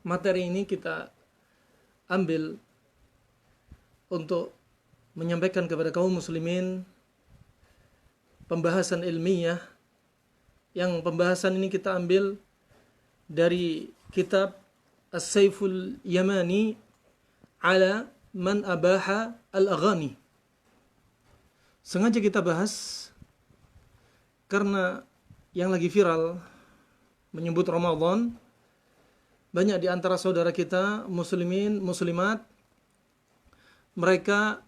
materi ini kita ambil untuk menyampaikan kepada kaum muslimin pembahasan ilmiah, yang pembahasan ini kita ambil dari kitab As-Saiful Yamani ala man abaha al-aghani. Sengaja kita bahas karena yang lagi viral menyebut Ramadan, banyak di antara saudara kita muslimin, muslimat, mereka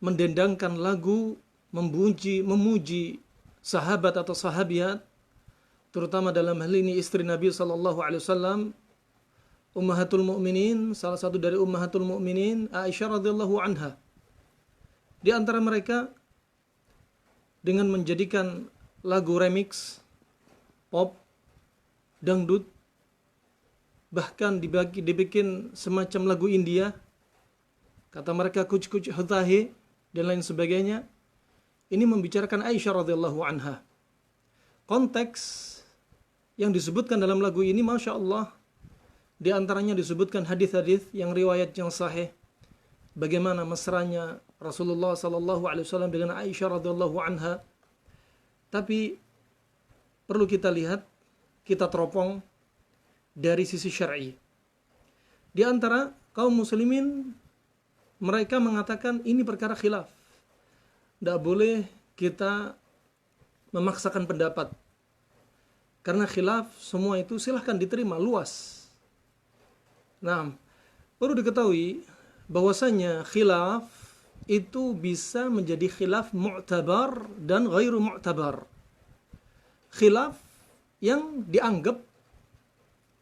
mendendangkan lagu memuji sahabat atau sahabiat, terutama dalam hal ini istri Nabi sallallahu alaihi wasallam, Ummahatul Mukminin, salah satu dari Ummahatul Mukminin Aisyah radhiyallahu anha. Di antara mereka dengan menjadikan lagu remix, pop, dangdut, bahkan dibikin semacam lagu India, kata mereka kuch kuch hota hai dan lain sebagainya. Ini membicarakan Aisyah radhiyallahu anha. Konteks yang disebutkan dalam lagu ini, masya Allah, di antaranya disebutkan hadis-hadis yang riwayat yang sahih, bagaimana mesranya Rasulullah sallallahu alaihi wasallam dengan Aisyah radhiyallahu anha. Tapi perlu kita lihat, kita teropong dari sisi syar'i. Di antara kaum muslimin, mereka mengatakan ini perkara khilaf. Tidak boleh kita memaksakan pendapat. Karena khilaf semua itu silahkan diterima, luas. Nah, perlu diketahui bahwasanya khilaf itu bisa menjadi khilaf mu'tabar dan ghairu mu'tabar. Khilaf yang dianggap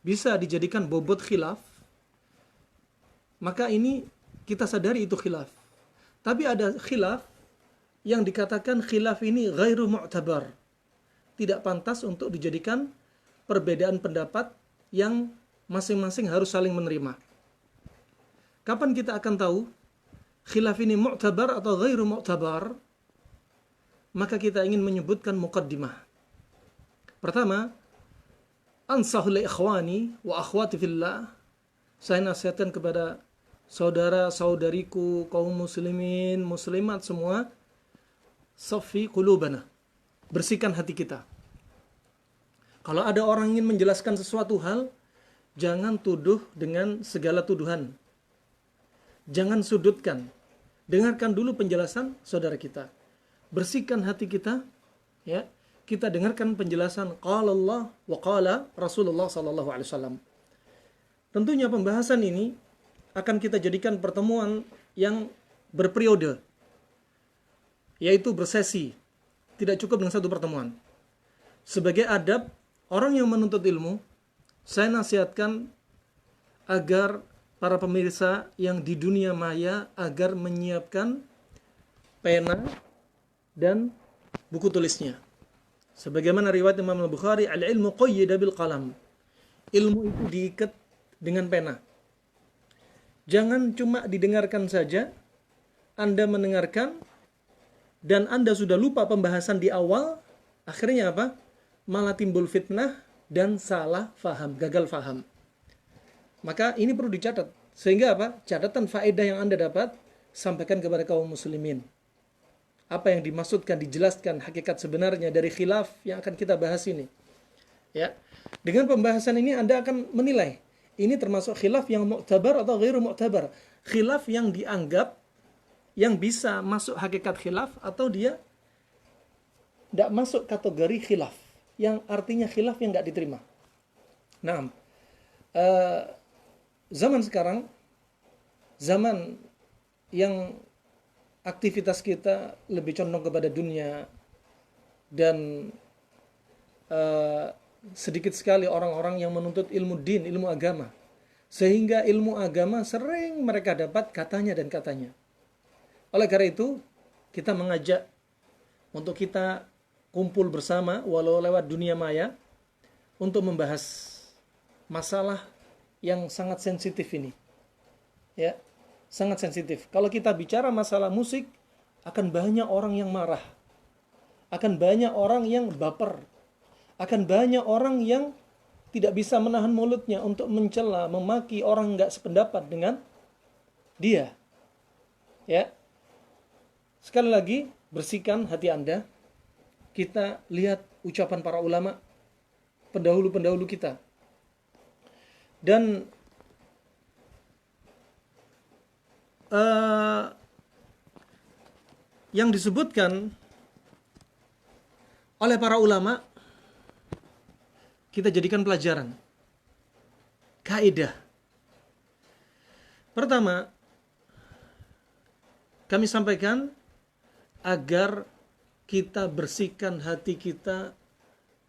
bisa dijadikan bobot khilaf, maka ini kita sadari itu khilaf. Tapi ada khilaf yang dikatakan khilaf ini ghairu mu'tabar, tidak pantas untuk dijadikan perbedaan pendapat yang masing-masing harus saling menerima. Kapan kita akan tahu khilaf ini mu'tabar atau ghairu mu'tabar? Maka kita ingin menyebutkan muqaddimah. Pertama, ansahu li ikhwani wa akhwati fillah, saya nasihatkan kepada saudara-saudariku kaum muslimin, muslimat semua, safi qulubana, bersihkan hati kita. Kalau ada orang ingin menjelaskan sesuatu hal, jangan tuduh dengan segala tuduhan. Jangan sudutkan. Dengarkan dulu penjelasan saudara kita. Bersihkan hati kita, ya. Kita dengarkan penjelasan qala Allah wa qala Rasulullah sallallahu alaihi wasallam. Tentunya pembahasan ini akan kita jadikan pertemuan yang berperiode, yaitu bersesi. Tidak cukup dengan satu pertemuan. Sebagai adab orang yang menuntut ilmu, saya nasihatkan agar para pemirsa yang di dunia maya agar menyiapkan pena dan buku tulisnya. Sebagaimana riwayat Imam Al-Bukhari, al-ilmu qayyida bil qalam. Ilmu itu diikat dengan pena. Jangan cuma didengarkan saja, Anda mendengarkan dan Anda sudah lupa pembahasan di awal, akhirnya apa? Malah timbul fitnah dan salah faham, gagal faham. Maka ini perlu dicatat. Sehingga apa? Catatan faedah yang Anda dapat, sampaikan kepada kaum muslimin. Apa yang dimaksudkan, dijelaskan hakikat sebenarnya dari khilaf yang akan kita bahas ini. Ya. Dengan pembahasan ini Anda akan menilai, ini termasuk khilaf yang mu'tabar atau ghairu mu'tabar. Khilaf yang dianggap, yang bisa masuk hakikat khilaf, atau dia tidak masuk kategori khilaf, yang artinya khilaf yang tidak diterima. Nah, zaman sekarang, zaman yang aktivitas kita lebih condong kepada dunia, dan sedikit sekali orang-orang yang menuntut ilmu din, ilmu agama, sehingga ilmu agama sering mereka dapat katanya dan katanya. Oleh karena itu, kita mengajak untuk kita kumpul bersama walau lewat dunia maya untuk membahas masalah yang sangat sensitif ini. Ya, sangat sensitif. Kalau kita bicara masalah musik, akan banyak orang yang marah. Akan banyak orang yang baper. Akan banyak orang yang tidak bisa menahan mulutnya untuk mencela, memaki orang nggak sependapat dengan dia. Ya. Sekali lagi, bersihkan hati Anda. Kita lihat ucapan para ulama, pendahulu-pendahulu kita. Dan yang disebutkan oleh para ulama, kita jadikan pelajaran, kaidah. Pertama, kami sampaikan agar kita bersihkan hati kita,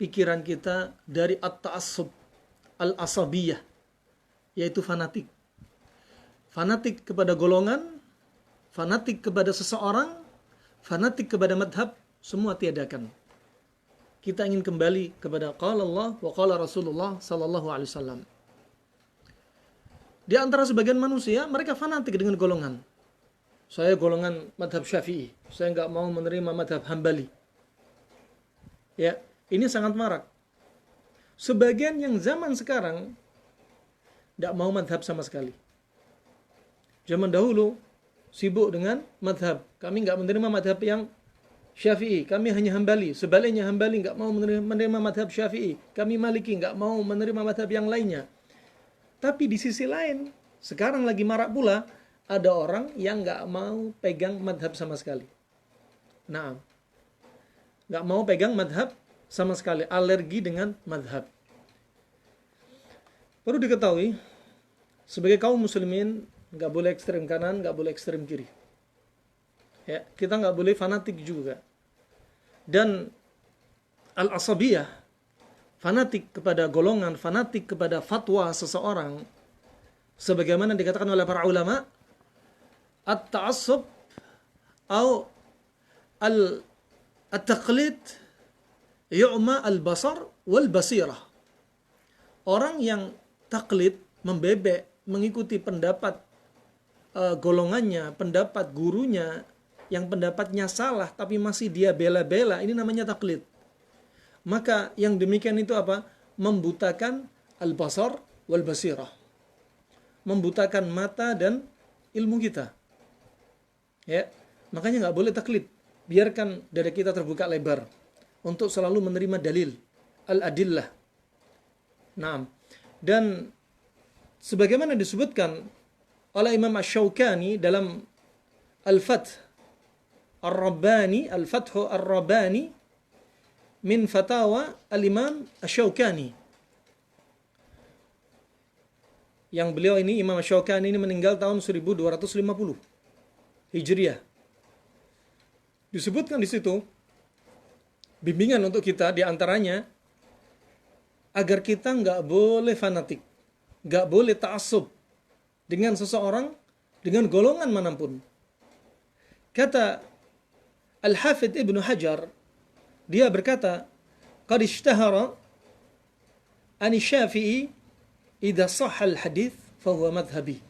pikiran kita dari at-ta'assub, al-asabiyah, yaitu fanatik. Fanatik kepada golongan, fanatik kepada seseorang, fanatik kepada madhab, semua tiadakan. Kita ingin kembali kepada qala Allah wa qala Rasulullah sallallahu alaihi wasallam. Di antara sebagian manusia, mereka fanatik dengan golongan. Saya golongan madhab Syafi'i, saya enggak mau menerima madhab Hambali. Ya, ini sangat marak. Sebagian yang zaman sekarang enggak mau madhab sama sekali. Zaman dahulu sibuk dengan madhab. Kami enggak menerima madhab yang Syafi'i, kami hanya Hambali. Sebaliknya Hambali enggak mau menerima madhab Syafi'i. Kami Maliki enggak mau menerima madhab yang lainnya. Tapi di sisi lain, sekarang lagi marak pula, ada orang yang enggak mau pegang madhab sama sekali. Nah, enggak mau pegang madhab sama sekali. Alergi dengan madhab. Perlu diketahui, sebagai kaum muslimin, enggak boleh ekstrem kanan, enggak boleh ekstrem kiri. Ya, kita nggak boleh fanatik juga. Dan al-asabiyah, fanatik kepada golongan, fanatik kepada fatwa seseorang, sebagaimana dikatakan oleh para ulama, at-ta'assub atau at-taqlid yu'ma al-basar wal basirah. Orang yang taklid, membebek, mengikuti pendapat golongannya, pendapat gurunya, yang pendapatnya salah tapi masih dia bela-bela, ini namanya taklid. Maka yang demikian itu apa? Membutakan al-basar wal basirah. Membutakan mata dan ilmu kita. Ya, makanya nggak boleh taklid. Biarkan dada kita terbuka lebar untuk selalu menerima dalil, al-adillah. Nah, dan sebagaimana disebutkan oleh Imam Asy-Syaukani dalam Al-Fath Ar-Rabbani, Al-Fathu Ar-Rabbani min Fatawa Al-Imam Asy-Syaukani. Yang beliau ini, Imam Asy-Syaukani ini meninggal tahun 1250 Hijriah. Disebutkan di situ bimbingan untuk kita, di antaranya agar kita nggak boleh fanatik, nggak boleh ta'assub dengan seseorang, dengan golongan manapun. Kata Al-Hafidh Ibnu Hajar, dia berkata, "Qad ishtahara an Syafi'i idza shahha al-hadits fa huwa madhhabi."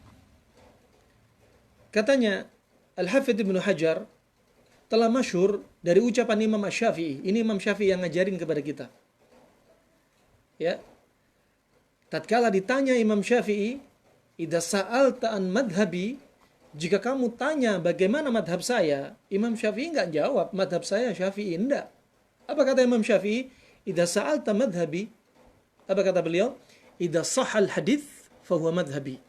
Katanya Al-Hafidh Ibnu Hajar telah masyhur dari ucapan Imam Asy-Syafi'i. Ini Imam Syafi'i yang ngajarin kepada kita. Ya. Tatkala ditanya Imam Syafi'i, "Idza sa'alta an madhhabi," jika kamu tanya bagaimana madhab saya, Imam Syafi'i enggak jawab, madhab saya Syafi'i, enggak. Apa kata Imam Syafi'i? Idza sa'alta madhabi, apa kata beliau? Idza sahhal hadits fa huwa madhhabi.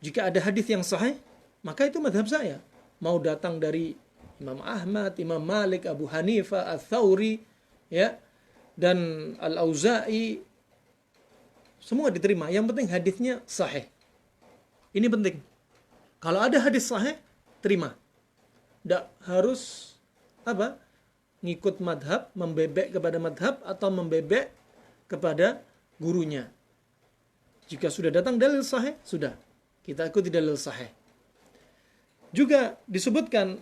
Jika ada hadis yang sahih, maka itu madhab saya. Mau datang dari Imam Ahmad, Imam Malik, Abu Hanifah, Ats-Tsauri, ya, dan Al-Auza'i, semua diterima. Yang penting hadisnya sahih. Ini penting. Kalau ada hadis sahih, terima. Tidak harus apa? Ngikut madhab, membebek kepada madhab, atau membebek kepada gurunya. Jika sudah datang dalil sahih, sudah. Kita ikuti dalil sahih. Juga disebutkan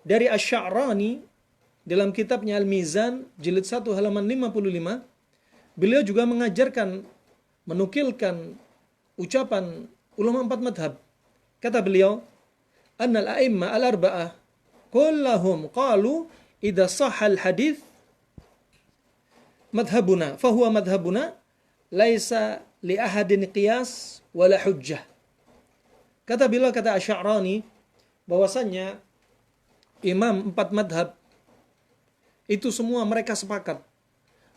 dari Asy-Sya'rani dalam kitabnya Al-Mizan, jilid 1 halaman 55, beliau juga mengajarkan, menukilkan ucapan ulama 4 madhab. Kata beliau, annal a'imma al-arba'ah kullahum qalu idza sahha al-hadits madhhabuna fa huwa madhhabuna laisa li ahadin qiyas wala hujjah. Kata Asy'arani bahwasanya imam 4 madhab itu semua mereka sepakat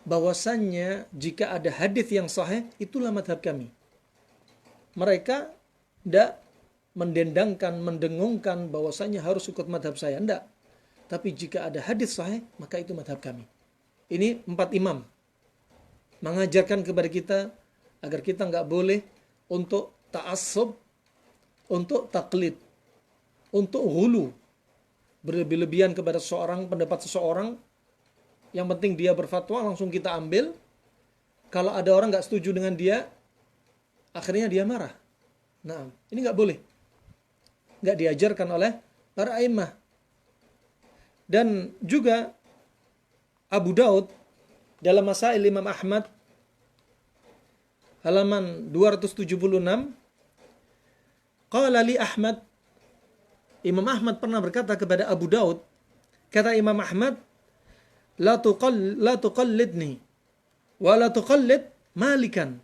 bahwasannya jika ada hadis yang sahih, itulah madhab kami. Mereka tidak mendendangkan, mendengungkan bahwasannya harus ikut madhab saya. Tidak. Tapi jika ada hadis sahih, maka itu madhab kami. Ini 4 imam mengajarkan kepada kita agar kita nggak boleh untuk ta'assub, untuk taklid, untuk hulu, berlebih-lebihan kepada seseorang, pendapat seseorang. Yang penting dia berfatwa, langsung kita ambil. Kalau ada orang nggak setuju dengan dia, akhirnya dia marah. Nah, ini nggak boleh. Nggak diajarkan oleh para a'immah. Dan juga Abu Daud dalam Masail Imam Ahmad halaman 276, qala li Ahmad, Imam Ahmad pernah berkata kepada Abu Daud, kata Imam Ahmad, la tuqallidni wa la tuqallid Malikan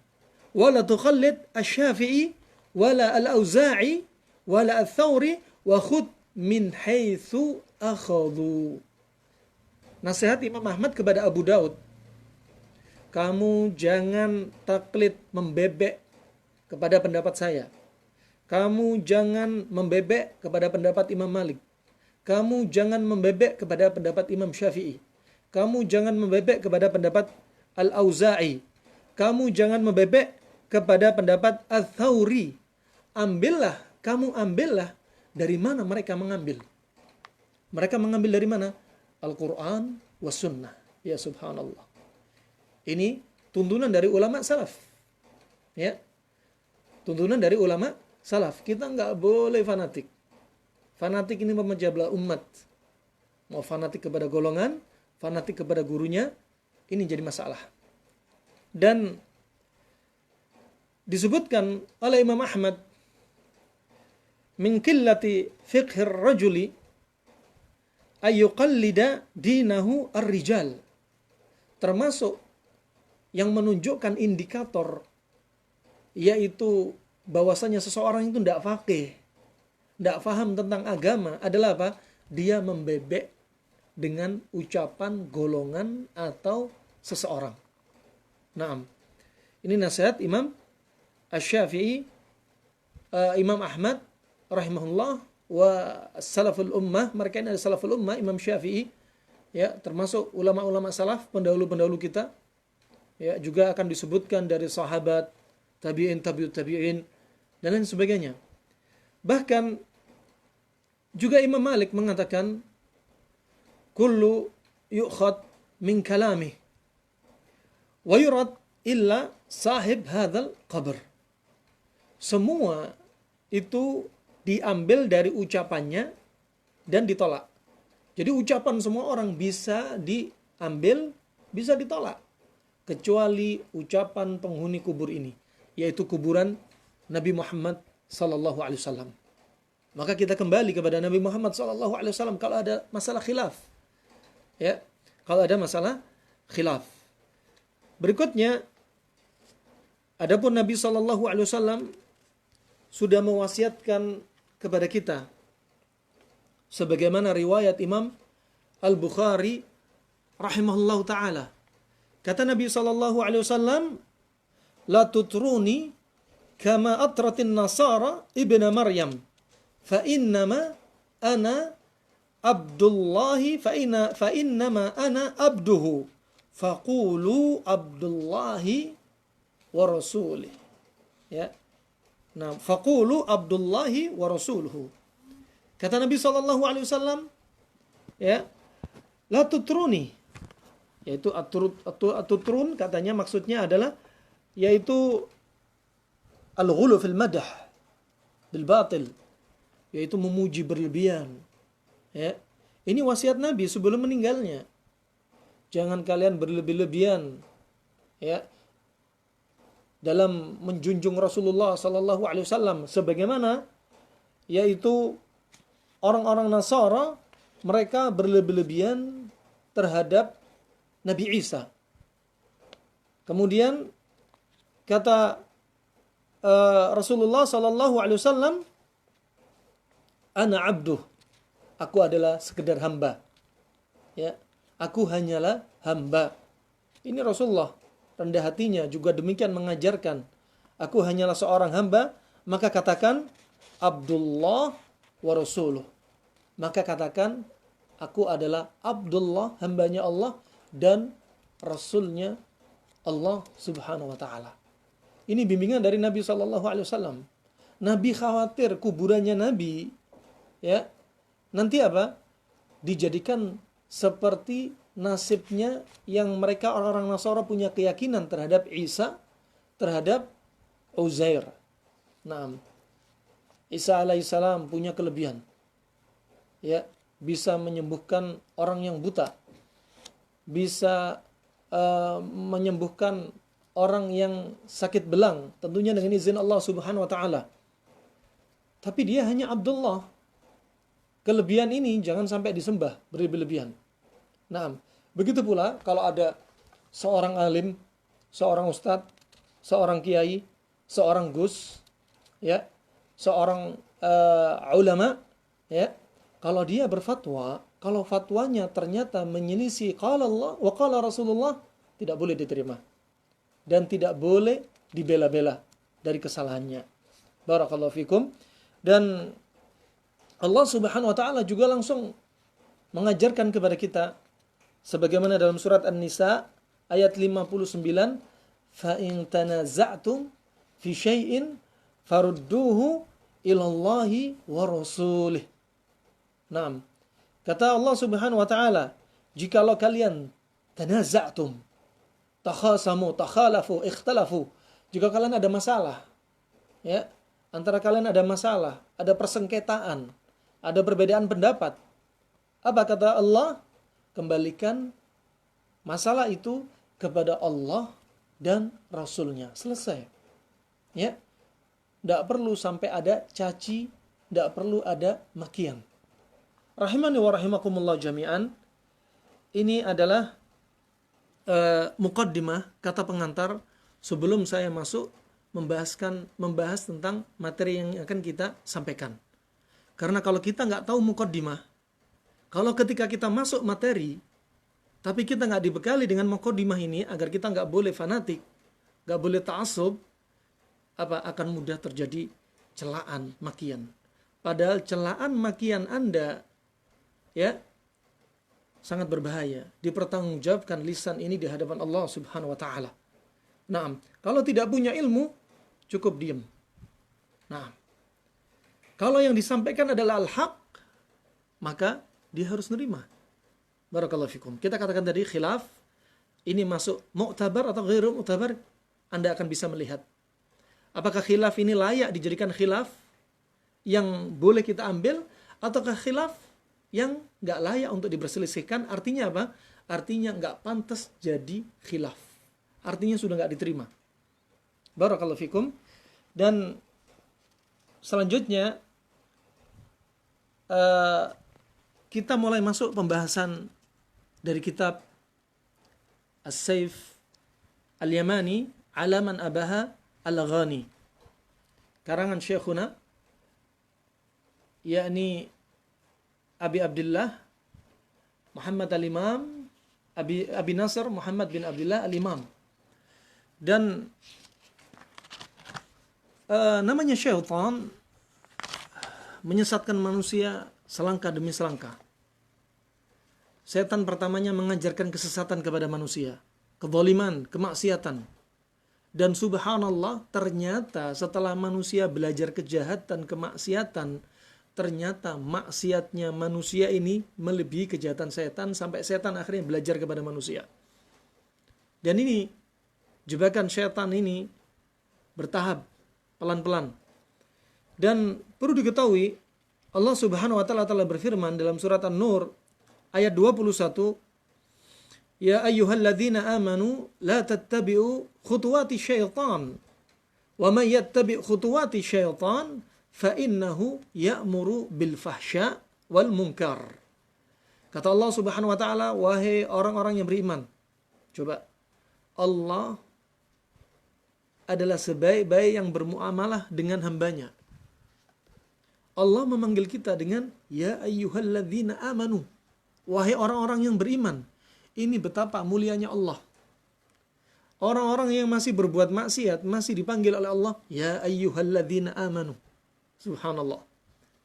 wa la tuqallid Asy-Syafi'i wa la Al-Auza'i wa la Ats-Tsauri wa khudh min haitsu akhadhu. Nasihat Imam Ahmad kepada Abu Daud, kamu jangan taklid, membebek kepada pendapat saya. Kamu jangan membebek kepada pendapat Imam Malik. Kamu jangan membebek kepada pendapat Imam Syafi'i. Kamu jangan membebek kepada pendapat Al-Auza'i. Kamu jangan membebek kepada pendapat Ats-Tsauri. Kamu ambillah dari mana mereka mengambil. Mereka mengambil dari mana? Al-Quran was Sunnah. Ya subhanallah. Ini tuntunan dari ulama salaf. Ya. Tuntunan dari ulama salaf. Kita nggak boleh fanatik. Fanatik ini memecah belah umat. Mau fanatik kepada golongan, fanatik kepada gurunya, ini jadi masalah. Dan disebutkan oleh Imam Ahmad, min qillati fiqhir rajuli ayyuqallida dinahu ar-rijal. Termasuk yang menunjukkan indikator, yaitu bahwasanya seseorang itu tidak faqih, tidak faham tentang agama, adalah apa? Dia membebek dengan ucapan golongan atau seseorang. Naam. Ini nasihat Imam Asy-Syafi'i, Imam Ahmad rahimahullah, wa salaful ummah. Mereka ini adalah salaful ummah, Imam Syafi'i, ya, termasuk ulama-ulama salaf, pendahulu-pendahulu kita. Ya, juga akan disebutkan dari sahabat, tabi'in, tabi'ut tabi'in, dan lain sebagainya. Bahkan juga Imam Malik mengatakan, kullu yu'khad min kalamih wa yurad illa sahib hadzal qabr. Semua itu diambil dari ucapannya dan ditolak. Jadi ucapan semua orang bisa diambil, bisa ditolak, kecuali ucapan penghuni kubur ini, yaitu kuburan Nabi Muhammad sallallahu alaihi wasallam. Maka kita kembali kepada Nabi Muhammad sallallahu alaihi wasallam kalau ada masalah khilaf. Ya, kalau ada masalah khilaf. Berikutnya, adapun Nabi sallallahu alaihi wasallam sudah mewasiatkan kepada kita sebagaimana riwayat Imam Al-Bukhari rahimahullahu taala. Kata Nabi sallallahu alaihi wasallam, la tutruni kama atratin nasara ibna Maryam, fa innama ana Abdullahi fa innama ana abduhu faqulu Abdullahi wa rasulih. Ya. Nah, faqulu Abdullahi wa rasuluhu. Kata Nabi sallallahu alaihi wasallam, ya, la tutruni, yaitu atutrun katanya maksudnya adalah yaitu al-ghulu fil madah bil batil, yaitu memuji berlebihan. Ya. Ini wasiat Nabi sebelum meninggalnya. Jangan kalian berlebih-lebihan, ya, dalam menjunjung Rasulullah sallallahu alaihi wasallam, sebagaimana yaitu orang-orang Nasara, mereka berlebih-lebihan terhadap Nabi Isa. Kemudian Kata Rasulullah sallallahu alaihi wasallam, ana abduh, aku adalah sekedar hamba. Ya, aku hanyalah hamba. Ini Rasulullah rendah hatinya juga demikian mengajarkan, aku hanyalah seorang hamba, maka katakan Abdullah wa Rasuluh. Maka katakan aku adalah Abdullah, hambanya Allah, dan Rasulnya Allah subhanahu wa ta'ala. Ini bimbingan dari Nabi sallallahu alaihi wasallam. Nabi khawatir kuburannya Nabi, ya, nanti apa? Dijadikan seperti nasibnya yang mereka orang-orang Nasara punya keyakinan terhadap Isa, terhadap Uzair. Nah, Isa alaihissalam punya kelebihan, ya, bisa menyembuhkan orang yang buta, bisa menyembuhkan orang yang sakit belang, tentunya dengan izin Allah subhanahu wa ta'ala. Tapi dia hanya Abdullah. Kelebihan ini jangan sampai disembah berlebihan. Nah, begitu pula kalau ada seorang alim, seorang ustadz, seorang kiai, seorang gus, ya, seorang ulama, ya, kalau dia berfatwa, kalau fatwanya ternyata menyelisih qala Allah wa qala Rasulullah, tidak boleh diterima dan tidak boleh dibela-bela dari kesalahannya. Barakallahu fikum. Dan Allah subhanahu wa ta'ala juga langsung mengajarkan kepada kita sebagaimana dalam surat An-Nisa ayat 59, fa in tanaza'tum fi syai'in farudduhu ilallahi wa rasulih. Naam. Kata Allah subhanahu wa ta'ala, jikalau kalian tanaza'tum, takhasamu, takhalafu, ikhtalafu, jika kalian ada masalah, ya, antara kalian ada masalah, ada persengketaan, ada perbedaan pendapat, apa kata Allah? Kembalikan masalah itu kepada Allah dan Rasulnya. Selesai. Ya. Tidak perlu sampai ada caci, tidak perlu ada makian. Rahimani wa rahimakumullah jami'an. Ini adalah muqaddimah, kata pengantar, sebelum saya masuk membahas tentang materi yang akan kita sampaikan. Karena kalau kita nggak tahu muqaddimah, kalau ketika kita masuk materi, tapi kita nggak dibekali dengan muqaddimah ini, agar kita nggak boleh fanatik, nggak boleh ta'assub, akan mudah terjadi celaan, makian. Padahal celaan, makian Anda, ya, sangat berbahaya. Dipertanggungjawabkan lisan ini di hadapan Allah subhanahu wa ta'ala. Nah, kalau tidak punya ilmu, cukup diam. Nah, kalau yang disampaikan adalah al-haq, maka dia harus nerima. Barakallahu fikum. Kita katakan tadi khilaf, ini masuk mu'tabar atau ghairu mu'tabar, Anda akan bisa melihat. Apakah khilaf ini layak dijadikan khilaf yang boleh kita ambil, ataukah khilaf yang nggak layak untuk diperselisihkan? Artinya apa? Artinya nggak pantas jadi khilaf. Artinya sudah nggak diterima. Barakallahu fikum. Dan selanjutnya kita mulai masuk pembahasan dari kitab As-Saif Al-Yamani ala man abaha Al-Ghani, karangan Syekhuna, yakni Abi Abdullah Muhammad Al-Imam, Abi Nasr Muhammad bin Abdullah Al-Imam. Dan namanya syaitan menyesatkan manusia selangkah demi selangkah. Setan pertamanya mengajarkan kesesatan kepada manusia, kezaliman, kemaksiatan. Dan subhanallah, ternyata setelah manusia belajar kejahatan, kemaksiatan, ternyata maksiatnya manusia ini melebihi kejahatan setan, sampai setan akhirnya belajar kepada manusia. Dan ini, jebakan setan ini bertahap, pelan-pelan. Dan perlu diketahui, Allah subhanahu wa ta'ala telah berfirman dalam surat An-Nur ayat 21, ya ayyuhalladzina amanu la tattabi'u khutuwati syaitan wa man yattabi' khutuwati syaitan fa innahu ya'muru bil fahsya wal munkar. Kata Allah subhanahu wa ta'ala, wahai orang-orang yang beriman. Coba, Allah adalah sebaik-baik yang bermuamalah dengan hambanya. Allah memanggil kita dengan ya ayyuhalladzina amanu. Wahai orang-orang yang beriman. Ini betapa mulianya Allah. Orang-orang yang masih berbuat maksiat masih dipanggil oleh Allah ya ayyuhalladzina amanu. Subhanallah.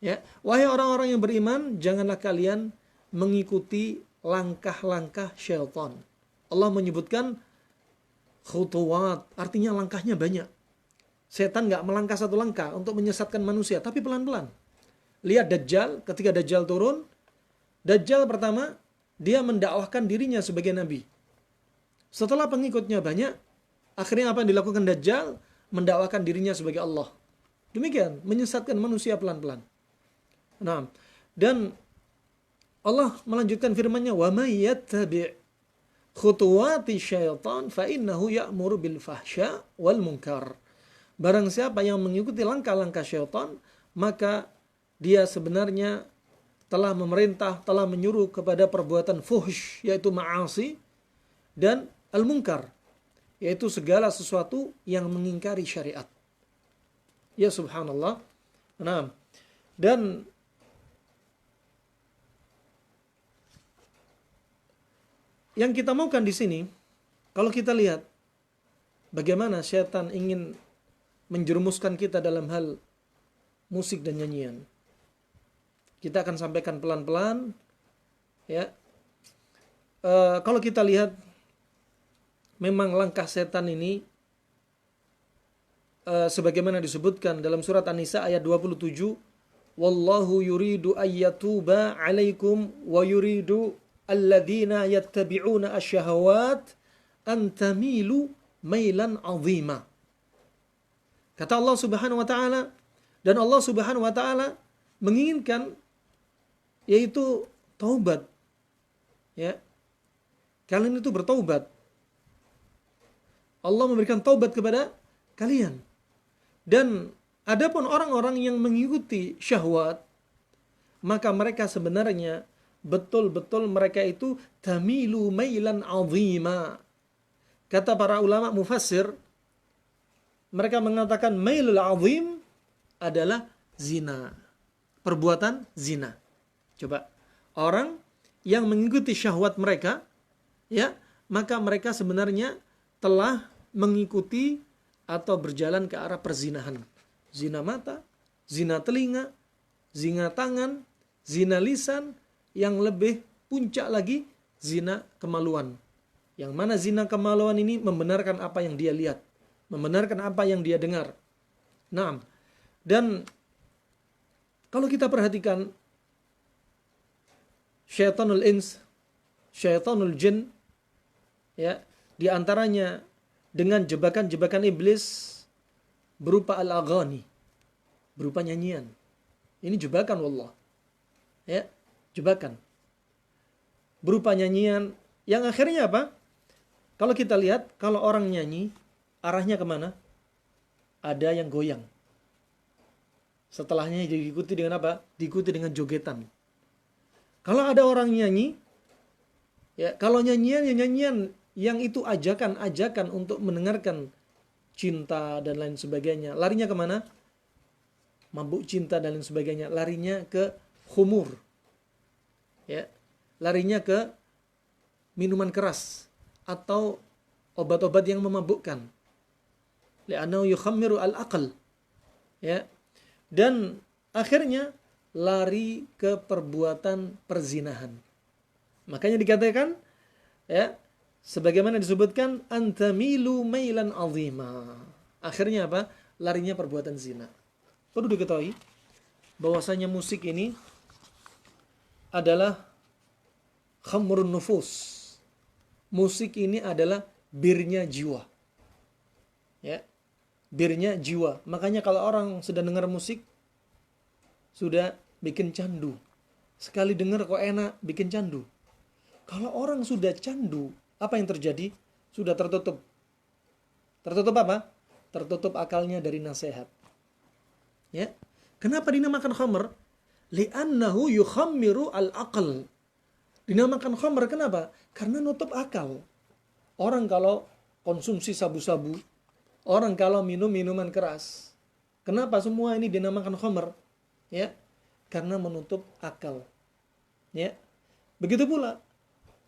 Ya, wahai orang-orang yang beriman, janganlah kalian mengikuti langkah-langkah syaitan. Allah menyebutkan khutuwat, artinya langkahnya banyak. Setan nggak melangkah satu langkah untuk menyesatkan manusia, tapi pelan-pelan. Lihat Dajjal, ketika Dajjal turun, Dajjal pertama, dia mendakwahkan dirinya sebagai nabi. Setelah pengikutnya banyak, akhirnya apa yang dilakukan Dajjal? Mendakwahkan dirinya sebagai Allah. Demikian, menyesatkan manusia pelan-pelan. Nah, dan Allah melanjutkan firman-Nya, "Wa may yattabi' khutuwati syaitan fa innahu ya'muru bil fahsya wal munkar." Barang siapa yang mengikuti langkah-langkah syaitan, maka dia sebenarnya telah memerintah, telah menyuruh kepada perbuatan fuhsh, yaitu ma'asi, dan al-munkar, yaitu segala sesuatu yang mengingkari syariat. Ya subhanallah. Nah, dan yang kita maukan di sini, kalau kita lihat bagaimana syaitan ingin menjerumuskan kita dalam hal musik dan nyanyian. Kita akan sampaikan pelan-pelan, ya. Kalau kita lihat, memang langkah setan ini, sebagaimana disebutkan dalam surat An-Nisa ayat 27, "Wallahu yuridu ayyatuba 'alaikum wa yuridu alladzina yattabi'una asyahawat an tamilu mailan 'azima." Kata Allah Subhanahu wa taala, dan Allah Subhanahu wa taala menginginkan yaitu taubat. Ya. Kalian itu bertaubat. Allah memberikan taubat kepada kalian. Dan adapun orang-orang yang mengikuti syahwat, maka mereka sebenarnya betul-betul mereka itu tamilu mailan 'azima. Kata para ulama mufassir, mereka mengatakan mailul 'azim adalah zina. Perbuatan zina. Coba, orang yang mengikuti syahwat mereka, ya, maka mereka sebenarnya telah mengikuti atau berjalan ke arah perzinahan. Zina mata, zina telinga, zina tangan, zina lisan, yang lebih puncak lagi zina kemaluan. Yang mana zina kemaluan ini membenarkan apa yang dia lihat, membenarkan apa yang dia dengar. Nah, dan kalau kita perhatikan syaitanul ins, syaitanul jin, ya, di antaranya dengan jebakan-jebakan iblis berupa al-aghani, berupa nyanyian. Ini jebakan wallah. Ya, jebakan. Berupa nyanyian yang akhirnya apa? Kalau kita lihat, kalau orang nyanyi, arahnya kemana? Ada yang goyang. Setelahnya diikuti dengan apa? Diikuti dengan jogetan. Kalau ada orang nyanyi, ya, kalau nyanyian, ya nyanyian yang itu ajakan-ajakan untuk mendengarkan cinta dan lain sebagainya. Larinya kemana? Mabuk cinta dan lain sebagainya. Larinya ke khumur. Ya, larinya ke minuman keras atau obat-obat yang memabukkan. Li'annahu yukhammiru al-aql. Ya. Dan akhirnya lari ke perbuatan perzinahan. Makanya dikatakan, ya, sebagaimana disebutkan, antamilu mailan 'azima. Akhirnya apa? Larinya perbuatan zina. Perlu diketahui bahwasanya musik ini adalah khamrun nufus. Musik ini adalah birnya jiwa. Ya. Birnya jiwa. Makanya kalau orang sudah dengar musik, sudah bikin candu. Sekali dengar kok enak, bikin candu. Kalau orang sudah candu, apa yang terjadi? Sudah tertutup. Tertutup apa? Tertutup akalnya dari nasihat. Ya. Kenapa dinamakan khamr? Li'annahu yukhammiru al-aql. Dinamakan khamr kenapa? Karena nutup akal. Orang kalau konsumsi sabu-sabu, Orang kalau minum minuman keras, kenapa semua ini dinamakan khamr? Ya, karena menutup akal. Ya, begitu pula